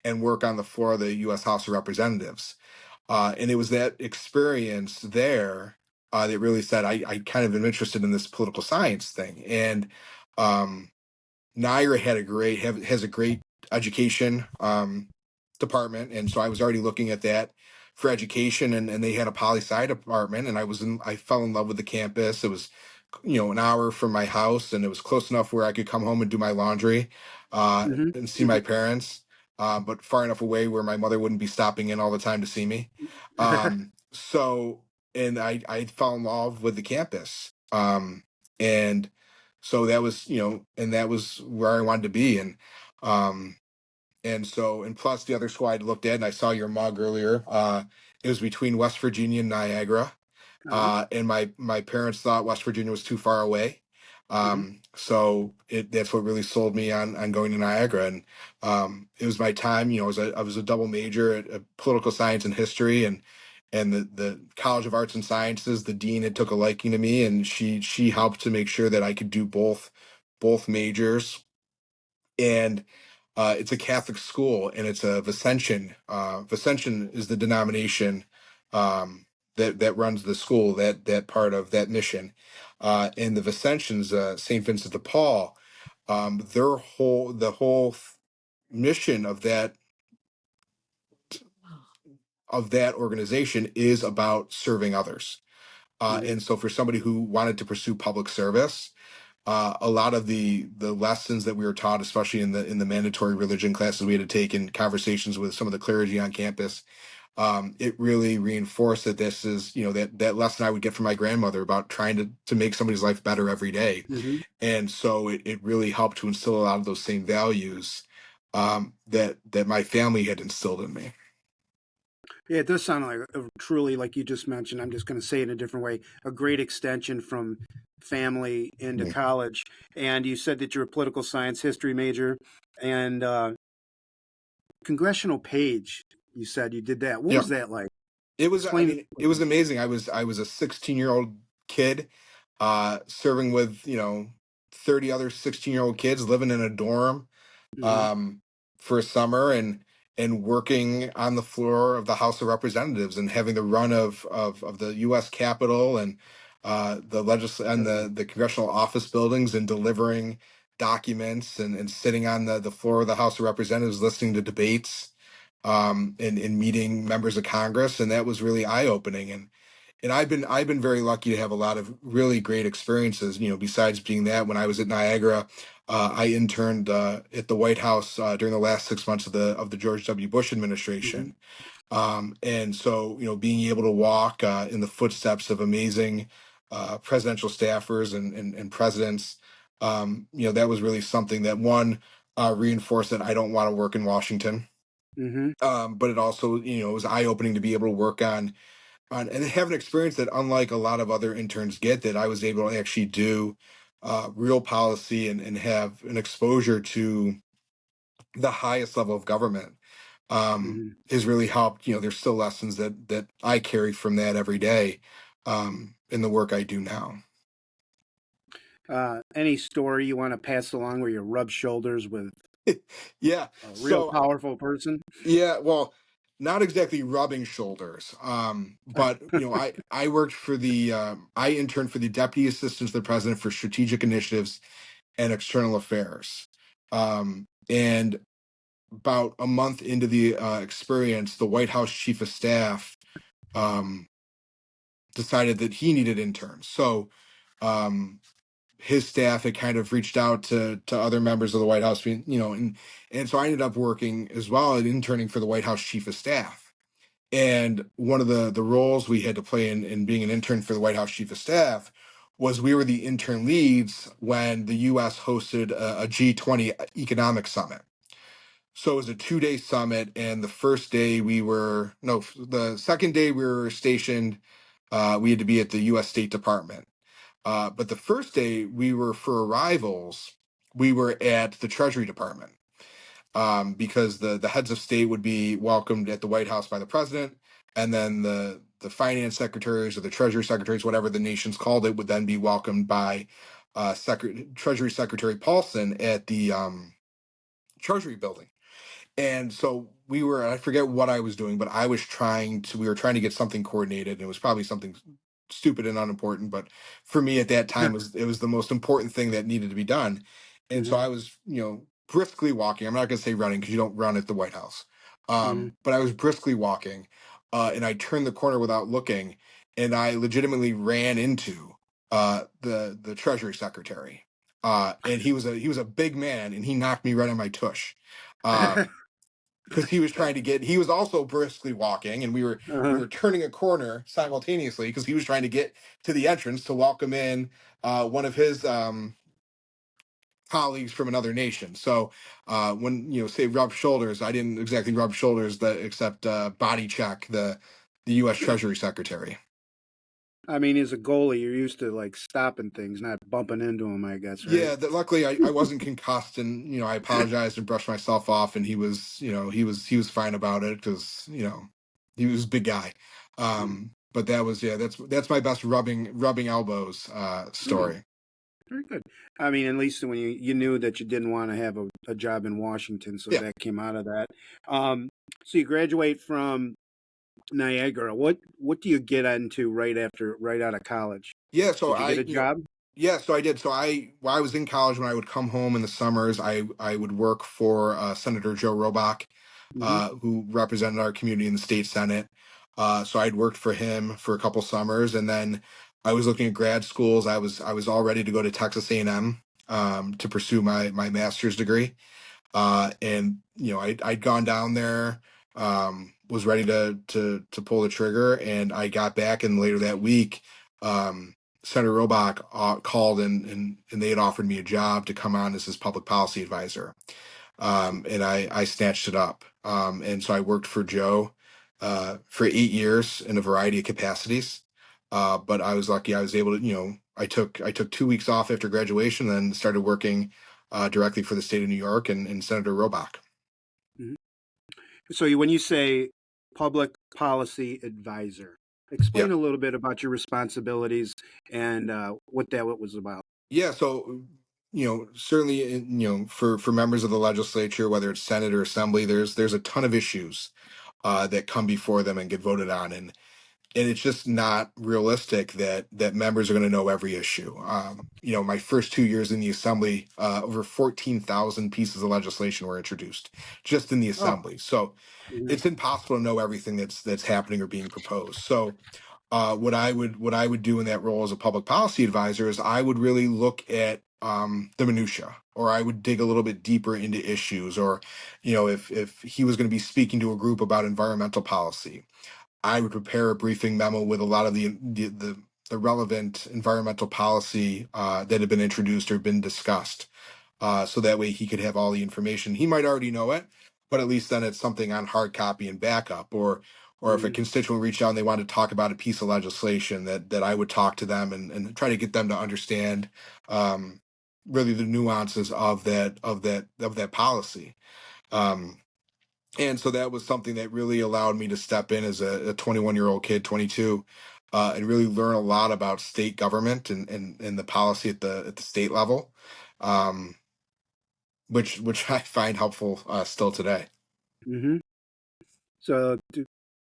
and work on the floor of the U.S. House of Representatives. And it was that experience there that really said I kind of am interested in this political science thing. And um, Naira has a great education department, and so I was already looking at that for education, and they had a poli sci department, and I fell in love with the campus. It was an hour from my house, and it was close enough where I could come home and do my laundry Hmm. and see my parents, but far enough away where my mother wouldn't be stopping in all the time to see me. So and I fell in love with the campus, and so that was and that was where I wanted to be. Um and plus the other school I'd looked at, and I saw your mug earlier, it was between West Virginia and Niagara. Uh-huh. And my parents thought West Virginia was too far away. Hmm. So that's what really sold me on going to Niagara. And it was my time. I was a double major at political science and history, and the College of Arts and Sciences. The dean had took a liking to me, and she helped to make sure that I could do both majors. And it's a Catholic school, and it's a Vincentian. Vincentian is the denomination that runs the school, that part of that mission. And the Vincentians, Saint Vincent de Paul, the whole mission of that organization is about serving others. Hmm. And so, for somebody who wanted to pursue public service, a lot of the lessons that we were taught, especially in the mandatory religion classes we had to take in conversations with some of the clergy on campus, it really reinforced that this is that lesson I would get from my grandmother about trying to make somebody's life better every day. Hmm. And so it really helped to instill a lot of those same values that my family had instilled in me. Yeah, it does sound like truly, like you just mentioned. I'm just going to say it in a different way. A great extension from family into Mhm. college. And you said that you're a political science history major, and congressional page. You said you did that. What Yeah. was that like? I Explain it. mean, it was amazing. I was a 16-year-old kid, serving with 30 other 16-year-old kids living in a dorm, Hmm. um, for a summer, and working on the floor of the House of Representatives, and having the run of the U.S. Capitol, and the congressional office buildings, and delivering documents, and sitting on the floor of the House of Representatives listening to debates, and meeting members of Congress, and that was really eye opening. And I've been very lucky to have a lot of really great experiences. Besides being that, when I was at Niagara, I interned at the White House during the last 6 months of the George W. Bush Hmm. administration. And so being able to walk in the footsteps of amazing presidential staffers and presidents, that was really something that one reinforced that I don't want to work in Washington. Hmm. But it also, it was eye opening to be able to work on and have an experience that, unlike a lot of other interns get, that I was able to actually do real policy, and have an exposure to the highest level of government. Hmm. Has really helped. There's still lessons that I carry from that every day, in the work I do now. Any story you want to pass along where you rub shoulders with Yeah. a real So powerful person? yeah, well, not exactly rubbing shoulders, but I worked for I interned for the Deputy Assistant to the President for Strategic Initiatives and External Affairs. And about a month into the experience, the White House Chief of Staff um, decided that he needed interns. So um, his staff had kind of reached out to other members of the White House, and so I ended up working as well and interning for the White House Chief of Staff. And one of the roles we had to play in being an intern for the White House Chief of Staff was we were the intern leads when the U.S. hosted a G20 economic summit. So it was a 2-day summit, and the first day we were no, the second day we were stationed. We had to be at the U.S. State Department. But the first day we were for arrivals, we were at the Treasury Department, because the heads of state would be welcomed at the White House by the president, and then the finance secretaries or the treasury secretaries, whatever the nation's called it, would then be welcomed by Treasury Secretary Paulson at the Treasury building. And so we were, I forget what I was doing, but we were trying to get something coordinated. And it was probably something stupid and unimportant, but for me at that time, it was the most important thing that needed to be done. And so Hmm. I was, briskly walking. I'm not going to say running because you don't run at the White House. Hmm. But I was briskly walking, and I turned the corner without looking, and I legitimately ran into the Treasury Secretary. And he was a big man, and he knocked me right on my tush. Because he was also briskly walking, and we Uh-huh. were turning a corner simultaneously because he was trying to get to the entrance to welcome in one of his colleagues from another nation. So when say rub shoulders, I didn't exactly rub shoulders except body check the U.S. Treasury Secretary. I mean, as a goalie, you're used to like stopping things, not bumping into them, I guess, right? Yeah, luckily I wasn't concussed, and I apologized and brushed myself off, and he was fine about it because he was a big guy. Mm. But that's my best rubbing elbows Oh, story. very good. I mean, at least when you knew that you didn't want to have a job in Washington, so Yeah, that came out of that. Um, so you graduate from Niagara. What do you get into right out of college? yeah. So Did you get a job? yeah. So I did. So while I was in college, when I would come home in the summers, I would work for Senator Joe Robach, Hmm. who represented our community in the state senate. So I'd worked for him for a couple summers, and then I was looking at grad schools. I was all ready to go to Texas A&M to pursue my master's degree. And I'd gone down there, was ready to pull the trigger, and I got back, and later that week, Senator Robach called, and they had offered me a job to come on as his public policy advisor. And I snatched it up. And so I worked for Joe for 8 years in a variety of capacities. But I was lucky; I was able to, I took 2 weeks off after graduation, and then started working directly for the state of New York and Senator Robach. Hmm. So when you say public policy advisor, Yeah, explain a little bit about your responsibilities and what that was about. yeah. So certainly, for members of the legislature, whether it's Senate or Assembly, there's a ton of issues that come before them and get voted on, and it's just not realistic that members are going to know every issue. My first 2 years in the assembly, over 14,000 pieces of legislation were introduced just in the Oh. assembly. So Hmm. it's impossible to know everything that's happening or being proposed. So what I would do in that role as a public policy advisor is I would really look at the minutia, or I would dig a little bit deeper into issues, or if he was going to be speaking to a group about environmental policy, I would prepare a briefing memo with a lot of the relevant environmental policy that had been introduced or been discussed, so that way he could have all the information. He might already know it, but at least then it's something on hard copy and backup. Or if a Hmm. constituent reached out and they wanted to talk about a piece of legislation, that I would talk to them and try to get them to understand um, really the nuances of that policy. Um, and so that was something that really allowed me to step in as a 21-year-old kid, 22, and really learn a lot about state government and the policy at the state level, um, which I find helpful still today. Hmm. So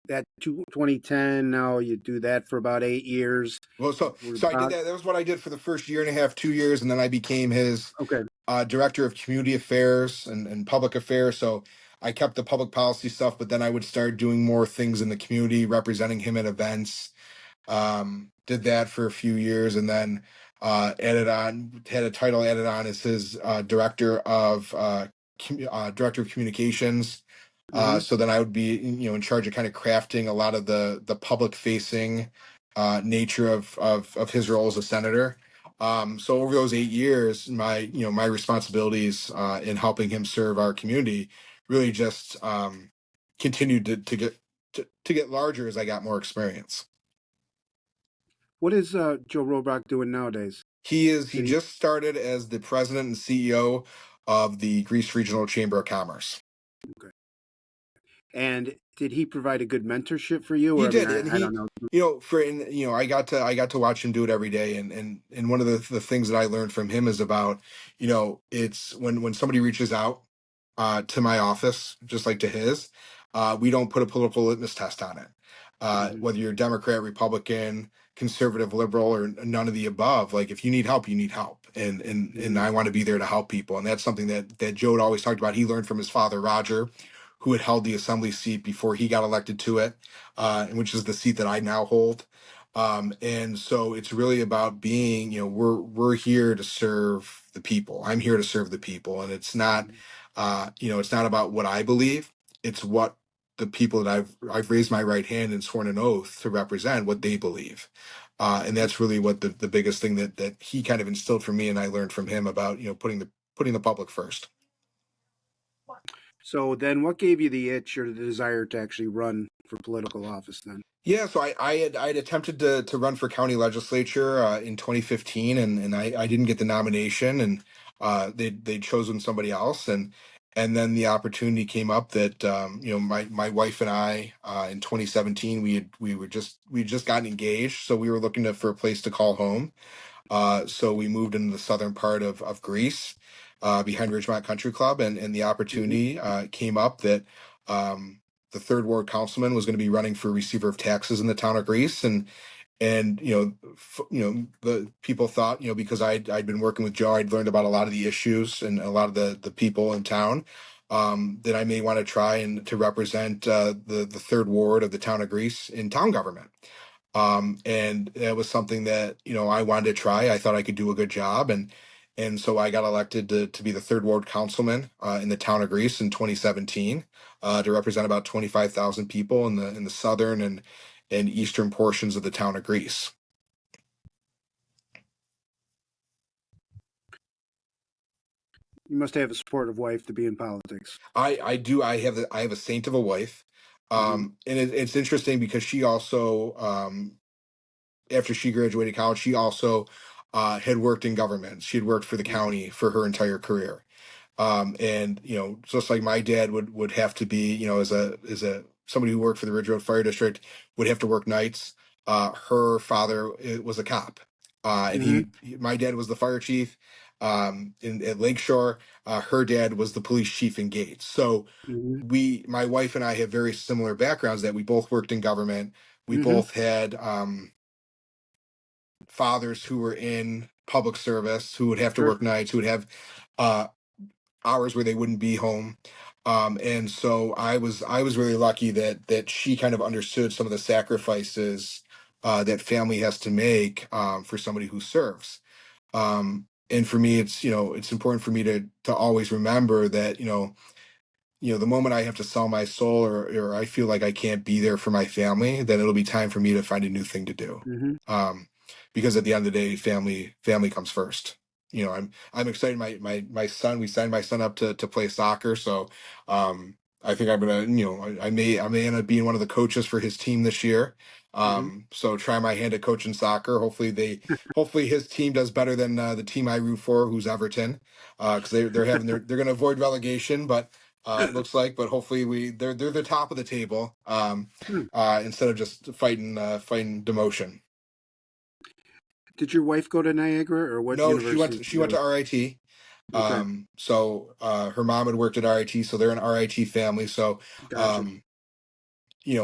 that 2010, now you do that for about 8 years. Well, so We're so I did about that. That was what I did for the first year and a half, 2 years, and then I became his okay. director of community affairs and public affairs. So I kept the public policy stuff, but then I would start doing more things in the community, representing him at events. Did that for a few years, and then had a title added on as his director of communications. Mm-hmm. So then I would be, in charge of kind of crafting a lot of the public facing nature of his role as a senator. So over those 8 years, my responsibilities in helping him serve our community really just continued to get larger as I got more experience. What is Joe Robach doing nowadays? He Did he just started as the president and CEO of the Greece Regional Chamber of Commerce. okay. And did he provide a good mentorship for you? He Or I mean, did, and I don't he, know. I got to watch him do it every day, and one of the things that I learned from him is about, it's when somebody reaches out to my office, just like to his, we don't put a political litmus test on it. Hmm. Whether you're Democrat, Republican, conservative, liberal, or none of the above, like if you need help, you need help, and Hmm. I want to be there to help people, and that's something that Joe had always talked about. He learned from his father, Roger, who had held the assembly seat before he got elected to it, which is the seat that I now hold. And so it's really about being, we're here to serve the people. I'm here to serve the people, and it's not about what I believe. It's what the people that I've raised my right hand and sworn an oath to represent, what they believe. And that's really what the biggest thing that he kind of instilled for me, and I learned from him about, putting the public first. So then, what gave you the itch or the desire to actually run for political office? Then. Yeah, so I had attempted to run for county legislature in 2015, and I didn't get the nomination, and they'd chosen somebody else, and then the opportunity came up that my wife and I in 2017 we just gotten engaged, so we were looking for a place to call home. So we moved into the southern part of Greece, behind Ridgemont Country Club, and the Hmm. opportunity came up that the third ward councilman was going to be running for receiver of taxes in the town of Greece, and the people thought, because I'd been working with Joe, I'd learned about a lot of the issues and a lot of the people in town. That I may want to try and to represent the third ward of the town of Greece in town government. And that was something that I wanted to try. I thought I could do a good job, and so I got elected to be the third ward councilman in the town of Greece in 2017, to represent about 25,000 people in the southern and eastern portions of the town of Greece. You must have a supportive wife to be in politics. I do. I have a saint of a wife, Hmm. and it's interesting because she also, after she graduated college, she also had worked in government. She had worked for the county for her entire career. And just like my dad would have to be, as a somebody who worked for the Ridge Road Fire District, would have to work nights. Her father was a cop, and Hmm. my dad was the fire chief at Lakeshore. Her dad was the police chief in Gates. So Hmm. my wife and I have very similar backgrounds. That we both worked in government. We Hmm. both had fathers who were in public service, who would have to Sure. work nights, who would have uh, hours where they wouldn't be home. And so I was really lucky that she kind of understood some of the sacrifices that family has to make for somebody who serves. And for me, it's important for me to always remember that the moment I have to sell my soul, or I feel like I can't be there for my family, then it'll be time for me to find a new thing to do. Hmm. Um, because at the end of the day, family comes first. I'm excited. My son, we signed my son up to play soccer. So I think I'm gonna, I may end up being one of the coaches for his team this year. Hmm. So try my hand at coaching soccer. Hopefully his team does better than the team I root for, who's Everton, because they're going to avoid relegation, but it looks like. But hopefully they're the top of the table, instead of just fighting demotion. Did your wife go to Niagara, or what No, university did she she went go to RIT. to? Okay, So her mom had worked at RIT, so they're an RIT family. So gotcha. um,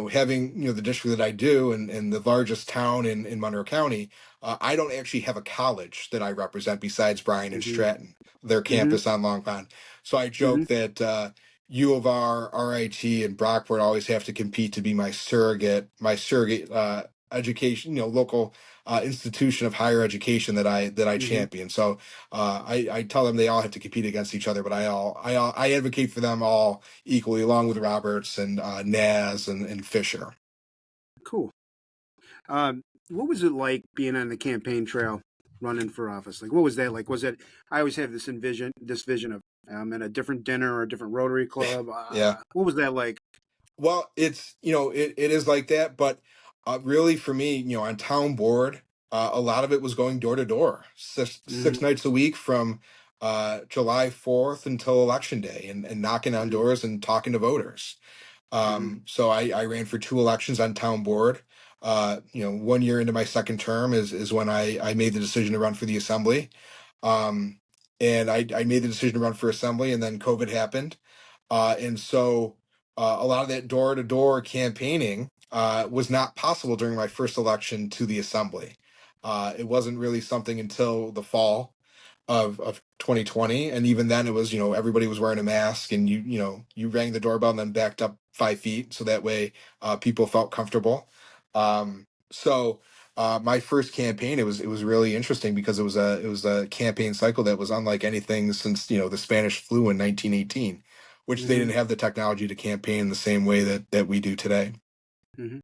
having the district that I do, and the largest town in Monroe County, I don't actually have a college that I represent besides Bryan and Hmm. Stratton, their Hmm. campus on Long Pond. So I Hmm. joke that U of R, RIT, and Brockport always have to compete to be my surrogate education, local institution of higher education that I Hmm. champion. So I tell them they all have to compete against each other, but I advocate for them all equally, along with Roberts and Naz and Fisher. Cool. Um, what was it like being on the campaign trail, running for office? Like, what was that like? Was it? I always have this vision of at a different dinner or a different Rotary Club. Yeah. What was that like? Well, it's it is like that, but really for me, on town board, a lot of it was going door to door, six Hmm. nights a week from July 4th until election day, and knocking on Hmm. doors and talking to voters. Hmm. So I ran for 2 elections on town board. 1 year into my second term is when I made the decision to run for the assembly. Um, and I made the decision to run for assembly, and then COVID happened. And so a lot of that door to door campaigning was not possible during my first election to the assembly. It wasn't really something until the fall of 2020, and even then it was, everybody was wearing a mask, and you rang the doorbell and then backed up 5 feet so that way people felt comfortable. So my first campaign, it was really interesting because it was a campaign cycle that was unlike anything since the Spanish flu in 1918, which they Hmm. didn't have the technology to campaign the same way that we do today. Hmm.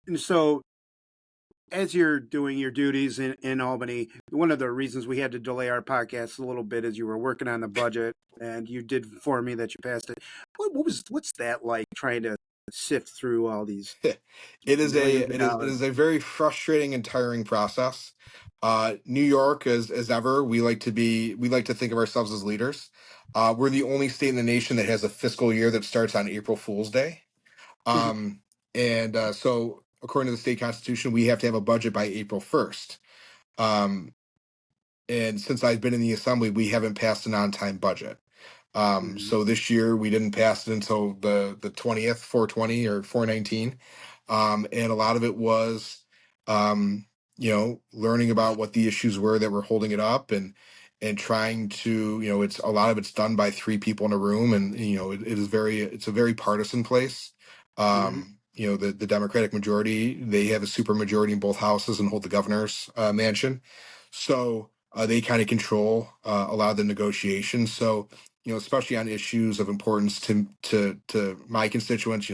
And so, as you're doing your duties in Albany, one of the reasons we had to delay our podcast a little bit is you were working on the budget, and you did inform me that you passed it. What's that like trying to sift through all these It is a millions of it is dollars? a very frustrating and tiring process. New York, as ever, we like to think of ourselves as leaders. We're the only state in the nation that has a fiscal year that starts on April Fool's Day. Um, and so, according to the state constitution, we have to have a budget by April 1st. Um, and since I've been in the assembly, we haven't passed an on-time budget. Hmm. So this year we didn't pass it until the 20th, 420 or 419. And a lot of it was, learning about what the issues were that were holding it up, and trying to, it's a lot of it's done by three people in a room, and it's a very partisan place. Hmm. The Democratic majority, they have a super majority in both houses and hold the governor's mansion. So they kind of control a lot of the negotiations. So, especially on issues of importance to my constituents,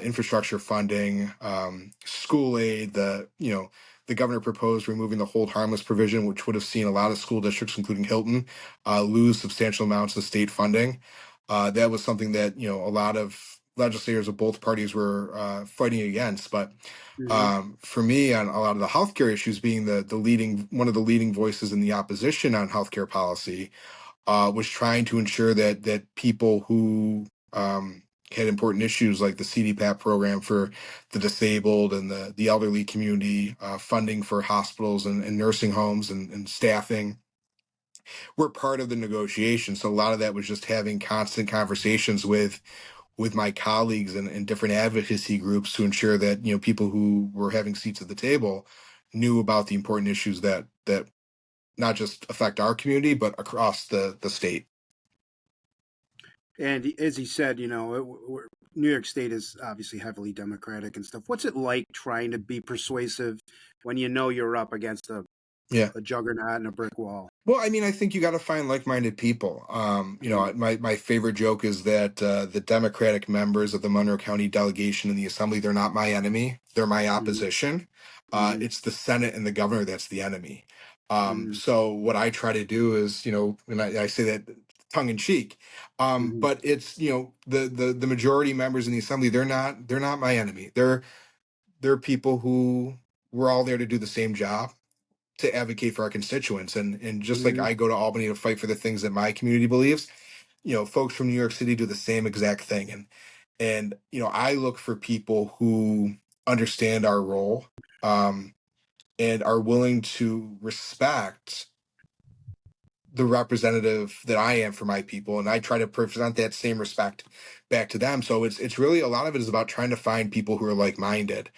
infrastructure funding, school aid. The governor proposed removing the hold harmless provision, which would have seen a lot of school districts, including Hilton, lose substantial amounts of state funding. That was something that a lot of legislators of both parties were fighting against. But Hmm. for me, on a lot of the healthcare issues, being the leading one of the leading voices in the opposition on healthcare policy, was trying to ensure that people who had important issues like the CDPAP program for the disabled and the elderly community, funding for hospitals and nursing homes and staffing, were part of the negotiation. So a lot of that was just having constant conversations with my colleagues and different advocacy groups to ensure that people who were having seats at the table knew about the important issues that not just affect our community but across the state. And as he said, New York State is obviously heavily Democratic and stuff. What's it like trying to be persuasive when you know you're up against Yeah. a juggernaut and a brick wall? Well, I mean, I think you got to find like-minded people. Mm. My favorite joke is that the Democratic members of the Monroe County delegation in the assembly, they're not my enemy; they're my Mhm. opposition. Mhm. It's the Senate and the governor that's the enemy. Mhm. So what I try to do is, and I say that tongue in cheek, Mhm. but it's the majority members in the assembly. They're not my enemy. They're people who we're all there to do the same job, to advocate for our constituents. And just like Mhm. I go to Albany to fight for the things that my community believes, folks from New York City do the same exact thing. And I look for people who understand our role, um, and are willing to respect the representative that I am for my people, and I try to present that same respect back to them. So it's really, a lot of it is about trying to find people who are like minded,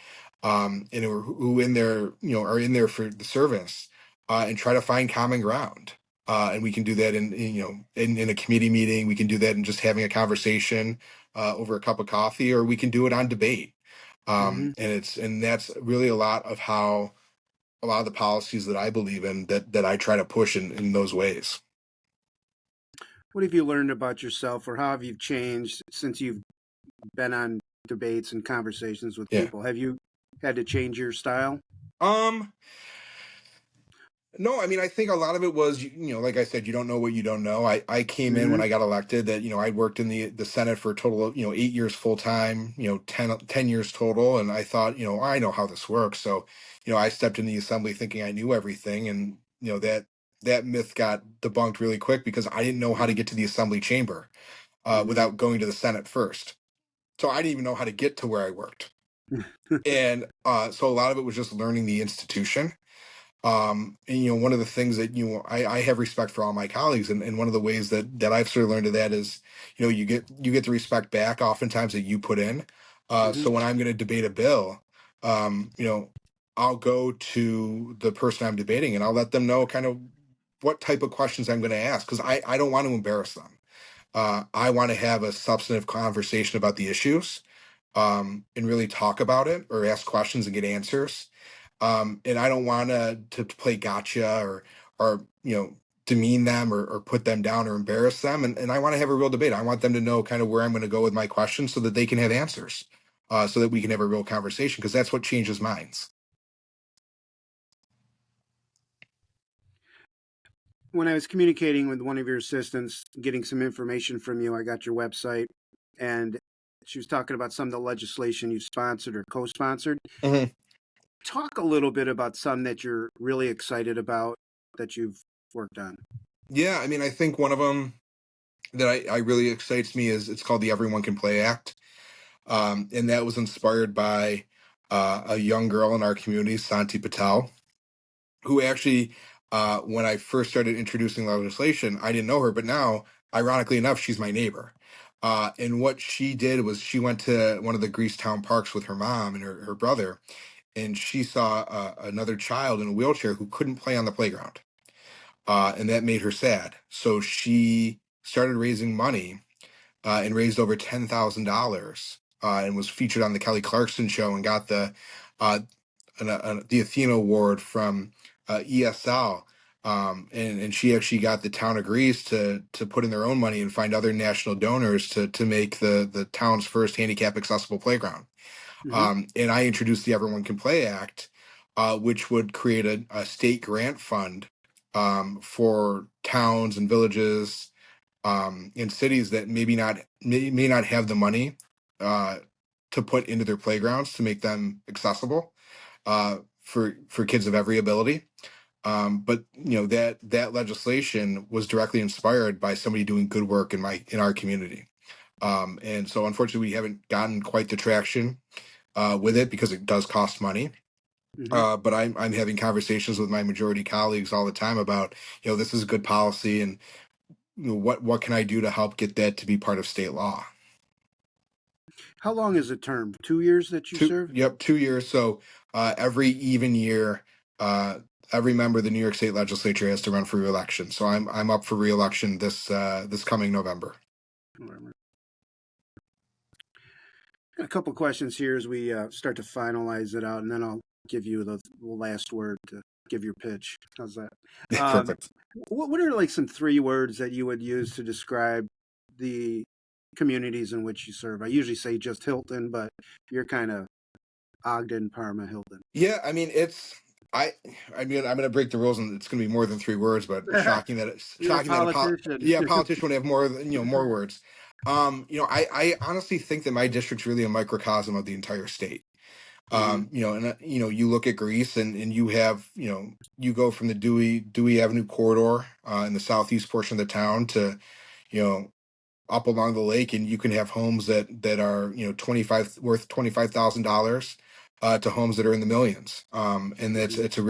and who in there are in there for the service, and try to find common ground. And we can do that in a committee meeting. We can do that in just having a conversation over a cup of coffee, or we can do it on debate. Hmm. And that's really a lot of how a lot of the policies that I believe in that I try to push in those ways. What have you learned about yourself, or how have you changed since you've been on debates and conversations with Yeah. people? Have you had to change your style? Um, No, I mean, I think a lot of it was, like I said, you don't know what you don't know. I came in when Hmm. I got elected that, I worked in the Senate for a total of, 8 years full time, 10 years total. And I thought, I know how this works. So, I stepped in the assembly thinking I knew everything. And, that myth got debunked really quick because I didn't know how to Hmm. get to the assembly chamber Hmm. without going to the Senate first. So I didn't even know how to get to where I worked. And so a lot of it was just learning the institution. And one of the things that I have respect for all my colleagues, and one of the ways that I've sort of learned of that is you get the respect back oftentimes that you put in. Hmm. So when I'm going to debate a bill, um, you know I'll go to the person I'm debating and I'll let them know kind of what type of questions I'm going to ask, because I don't want to embarrass them. I want to have a substantive conversation about the issues, and really talk about it or ask questions and get answers. And I don't want to play gotcha or demean them or put them down or embarrass them. And I want to have a real debate. I want them to know kind of where I'm going to go with my questions so that they can have answers, so that we can have a real conversation, because that's what changes minds. When I was communicating with one of your assistants, getting some information from you, I got your website, and she was talking about some of the legislation you sponsored or co-sponsored. Mhm. Talk a little bit about some that you're really excited about that you've worked on. Yeah, I mean, I think one of them that I really excites me is it's called the Everyone Can Play Act. And that was inspired by a young girl in our community, Santi Patel, who actually, when I first started introducing legislation, I didn't know her, but now, ironically enough, she's my neighbor. And what she did was she went to one of the Greasetown parks with her mom and her brother, and she saw another child in a wheelchair who couldn't play on the playground. And that made her sad. So she started raising money, and raised over $10,000, and was featured on the Kelly Clarkson show and got uh, the Athena Award from ESL. And she actually got the town of Greece to put in their own money and find other national donors to make the town's first handicap accessible playground. Hmm. And I introduced the Everyone Can Play Act, which would create a state grant fund, for towns and villages, in cities that may not have the money uh, to put into their playgrounds to make them accessible, for kids of every ability. But that legislation was directly inspired by somebody doing good work in our community. And so unfortunately we haven't gotten quite the traction with it because it does cost money. Hmm. But I'm having conversations with my majority colleagues all the time about, this is a good policy, and what can I do to help get that to be part of state law? How long is the term? 2 years that you Two, serve? yep, 2 years. So every even year, uh, every member of the New York State Legislature has to run for reelection. So I'm up for reelection this coming November. Whatever. A couple questions here as we start to finalize it out, and then I'll give you the last word to give your pitch. How's that? Um, Perfect. what are like some 3 words that you would use to describe the communities in which you serve? I usually say just Hilton, but you're kind of Ogden, Parma, Hilton. Yeah, I mean I I mean I'm going to break the rules and it's going to be more than 3 words, but it's You're a shocking that politician. a politician would have more words. I honestly think that my district's really a microcosm of the entire state. Hmm. You look at Greece, and you have, you go from the Dewey Avenue corridor, in the southeast portion of the town to, you know up along the lake, and you can have homes that are, 25 worth $25,000, to homes that are in the millions. And Hmm. it's a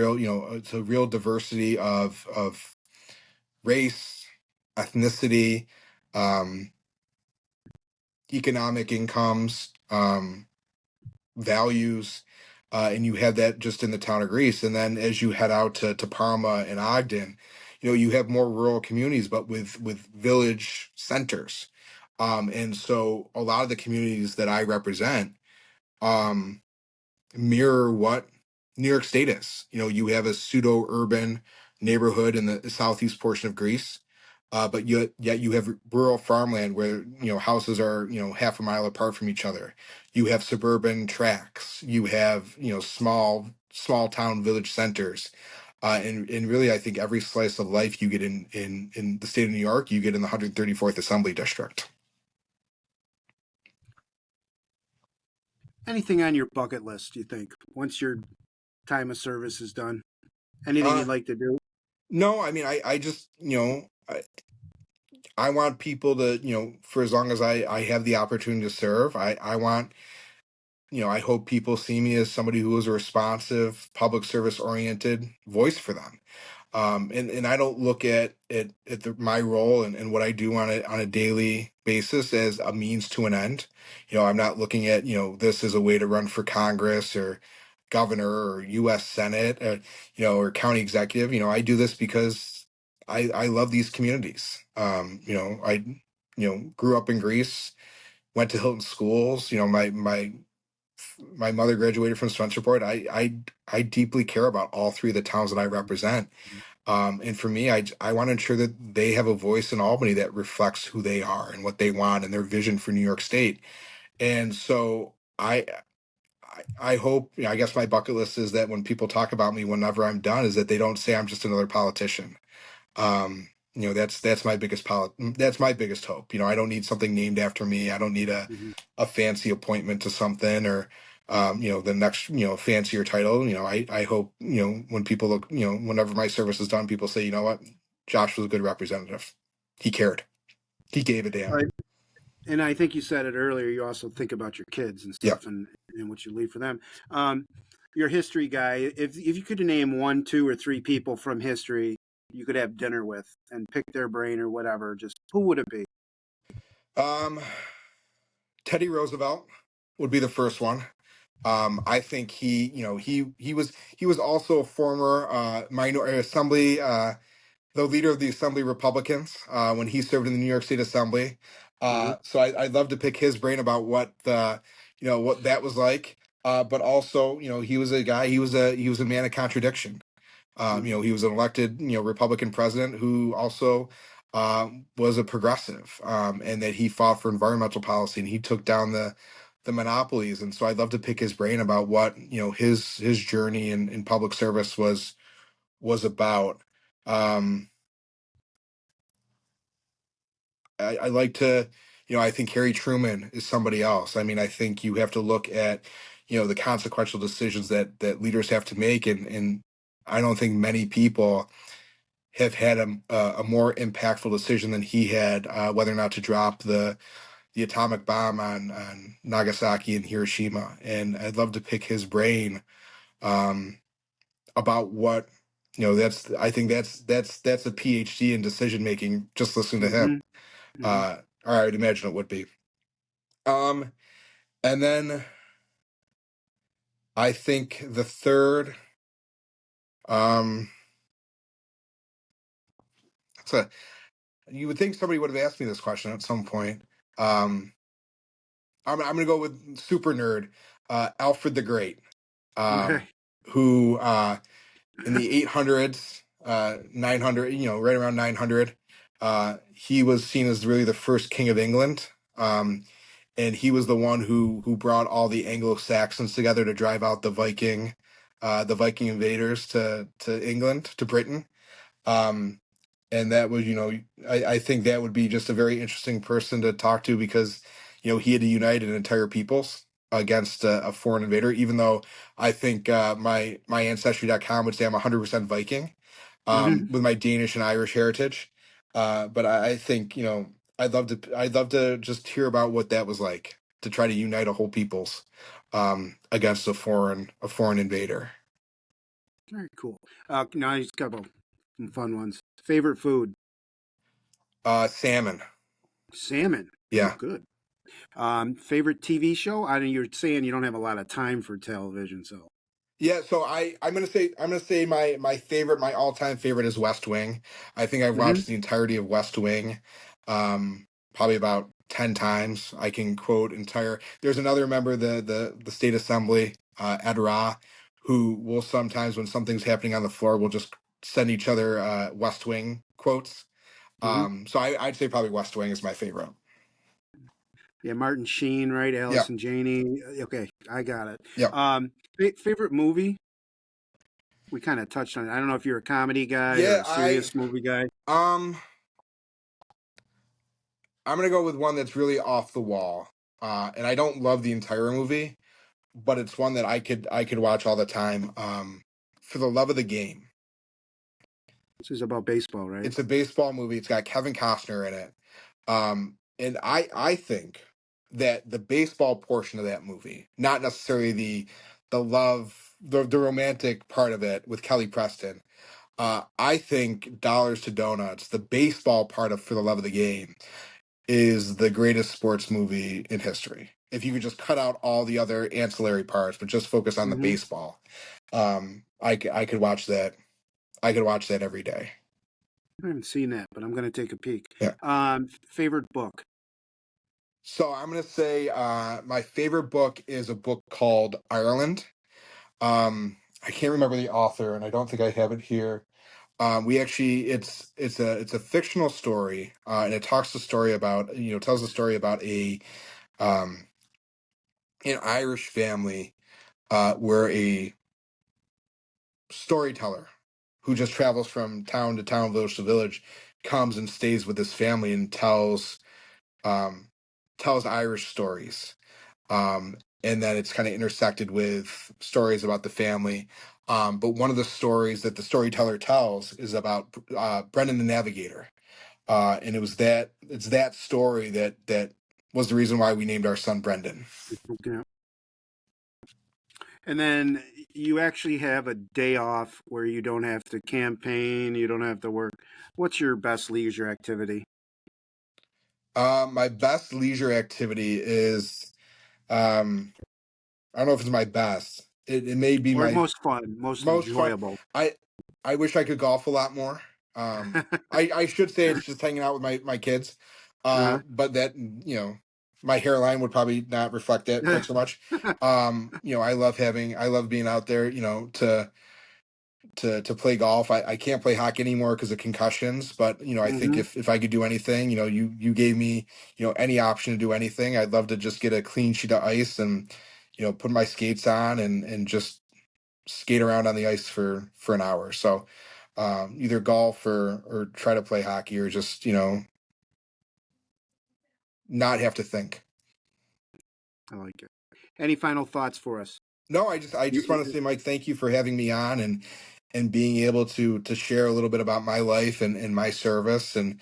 real diversity of race, ethnicity, um, economic incomes, values, and you have that just in the town of Greece. And then as you head out to Parma and Ogden, you have more rural communities, but with village centers. And so a lot of the communities that I represent, mirror what New York State is. You know, you have a pseudo urban neighborhood in the southeast portion of Greece, but yet you have rural farmland where houses are half a mile apart from each other. You have suburban tracks. You have small town village centers. And really, I think every slice of life you get in the state of New York, you get in the 134th Assembly District. Anything on your bucket list, do you think, once your time of service is done? Anything Uh, you'd like to do? no, I mean, I just, I want people to, for as long as I have the opportunity to serve, I want, I hope people see me as somebody who is a responsive, public service oriented voice for them. And I don't look at my role and what I do on a daily basis as a means to an end. I'm not looking at this as a way to run for Congress or governor or U.S. Senate, or county executive. I do this because I love these communities. I grew up in Greece, went to Hilton schools. My mother graduated from Spencerport. I deeply care about all three of the towns that I represent. And for me, I want to ensure that they have a voice in Albany that reflects who they are and what they want and their vision for New York State. And so I hope, I guess my bucket list is that when people talk about me, whenever I'm done, is that they don't say I'm just another politician. That's my that's my biggest hope. I don't need something named after me. I don't need Hmm. a fancy appointment to something or the next fancier title. I hope when people look, whenever my service is done, people say, you know what, Josh was a good representative. He cared. He gave a damn. Right. And I think you said it earlier. You also think about your kids and Yep. stuff, and what you leave for them. Um, you're a history guy. If you could name one, two, or three people from history you could have dinner with and pick their brain or whatever, just who would it be? Um, Teddy Roosevelt would be the first one. I think he was also a former minor assembly, the leader of the Assembly Republicans when he served in the New York State Assembly. Uh-huh. So I'd love to pick his brain about what that was like. But also, he was a guy. He was a man of contradiction. Hmm. He was an elected, Republican president who also was a progressive, and that he fought for environmental policy and he took down the monopolies. And so I'd love to pick his brain about what his journey in public service was about. Um, I like to, I think Harry Truman is somebody else. I mean, I think you have to look at, the consequential decisions that leaders have to make, and I don't think many people have had a more impactful decision than he had, whether or not to drop the atomic bomb on Nagasaki and Hiroshima. And I'd love to pick his brain um, about what I think that's a PhD in decision making. Just listening to him, Hmm. Hmm. or I'd imagine it would be. Um, and then I think the third, um, that's a you would think somebody would have asked me this question at some point. Um, I'm gonna go with super nerd, Alfred the Great, um, Okay. who in the 800s, 900, right around 900, he was seen as really the first king of England. And he was the one who brought all the Anglo Saxons together to drive out the Viking invaders to England, to Britain. Um, and that was, I think that would be just a very interesting person to talk to because, he had to unite an entire peoples against a foreign invader. Even though I think my ancestry.com would say I'm 100% Viking, Hmm. with my Danish and Irish heritage. But I think I'd love to just hear about what that was like to try to unite a whole peoples against a foreign invader. Very cool. Now he's got some fun ones. Favorite food? Salmon. Salmon. Oh, Yeah. good. Favorite TV show? I know you're saying you don't have a lot of time for television, so. Yeah, so I'm gonna say my all-time favorite is West Wing. I think I've Hmm. watched the entirety of West Wing, probably about 10 times. I can quote entire. There's another member of the state assembly Ed Ra, who will sometimes, when something's happening on the floor, will just send each other West Wing quotes. Hmm. So I'd say probably West Wing is my favorite. Yeah, Martin Sheen, right? Yeah, Allison Janney. Okay, I got it. yeah, Favorite movie? We kind of touched on it. I don't know if you're a comedy guy or yeah. a serious movie guy. Um, I'm gonna go with one that's really off the wall. And I don't love the entire movie, but it's one that I could watch all the time. For the love of the game. This is about baseball, right? It's a baseball movie. It's got Kevin Costner in it. And I think that the baseball portion of that movie, not necessarily the love, the romantic part of it with Kelly Preston. I think Dollars to Donuts, the baseball part of For the Love of the Game, is the greatest sports movie in history. If you could just cut out all the other ancillary parts, but just focus on the Hmm. baseball, I could watch that. I could watch that every day. I haven't seen that, but I'm going to take a peek. Yeah. Favorite book? So I'm gonna say my favorite book is a book called Ireland. I can't remember the author, and I don't think I have it here. We actually, it's a fictional story, and it talks the story about tells the story about um, an Irish family where a storyteller who just travels from town to town, village to village, comes and stays with his family and um, tells Irish stories. And then it's kind of intersected with stories about the family. But one of the stories that the storyteller tells is about Brendan the Navigator, and it's that story that was the reason why we named our son Brendan. Okay. And then you actually have a day off where you don't have to campaign, you don't have to work. What's your best leisure activity? My best leisure activity is um, I don't know if it's my best. It may be Or my most fun, most most fun. enjoyable? I I wish I could golf a lot more. I should say it's just hanging out with my kids. Uh-huh. But that my hairline would probably not reflect that quite so much. I love being out there, to play golf. I can't play hockey anymore because of concussions, but I think Hmm. if I could do anything, you gave me, any option to do anything, I'd love to just get a clean sheet of ice and, put my skates on and just skate around on the ice for an hour. So either golf or try to play hockey or just not have to think. I like it. Any final thoughts for us? No, I just want to say, Mike, thank you for having me on and being able to share a little bit about my life and my service and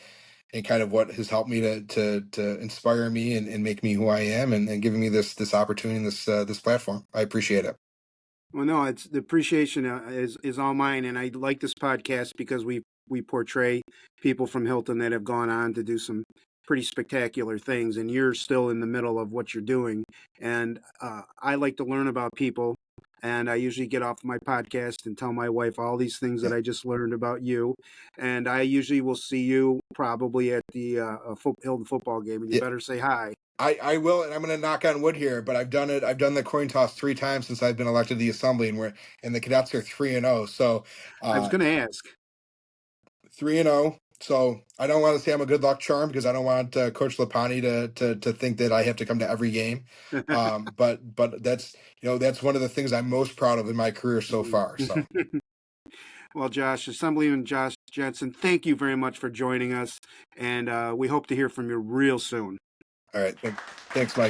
kind of what has helped me to inspire me and make me who I am and giving me this opportunity and this platform. I appreciate it. Well, no, it's the appreciation is all mine, and I like this podcast because we portray people from Hilton that have gone on to do some pretty spectacular things, and you're still in the middle of what you're doing. And I like to learn about people, and I usually get off my podcast and tell my wife all these things that Yeah. I just learned about you. And I usually will see you probably at the Hilton football game, and you Yeah. better say hi. I will, and I'm going to knock on wood here, but I've done it. I've done the coin toss 3 times since I've been elected to the assembly, and the cadets are 3-0. So, I was uh, going to ask. 3-0. So I don't want to say I'm a good luck charm because I don't want Coach Lapani to think that I have to come to every game. But that's one of the things I'm most proud of in my career so far. So Well, Josh, Assemblyman Josh Jensen, thank you very much for joining us, and we hope to hear from you real soon. all right, thanks, Mike.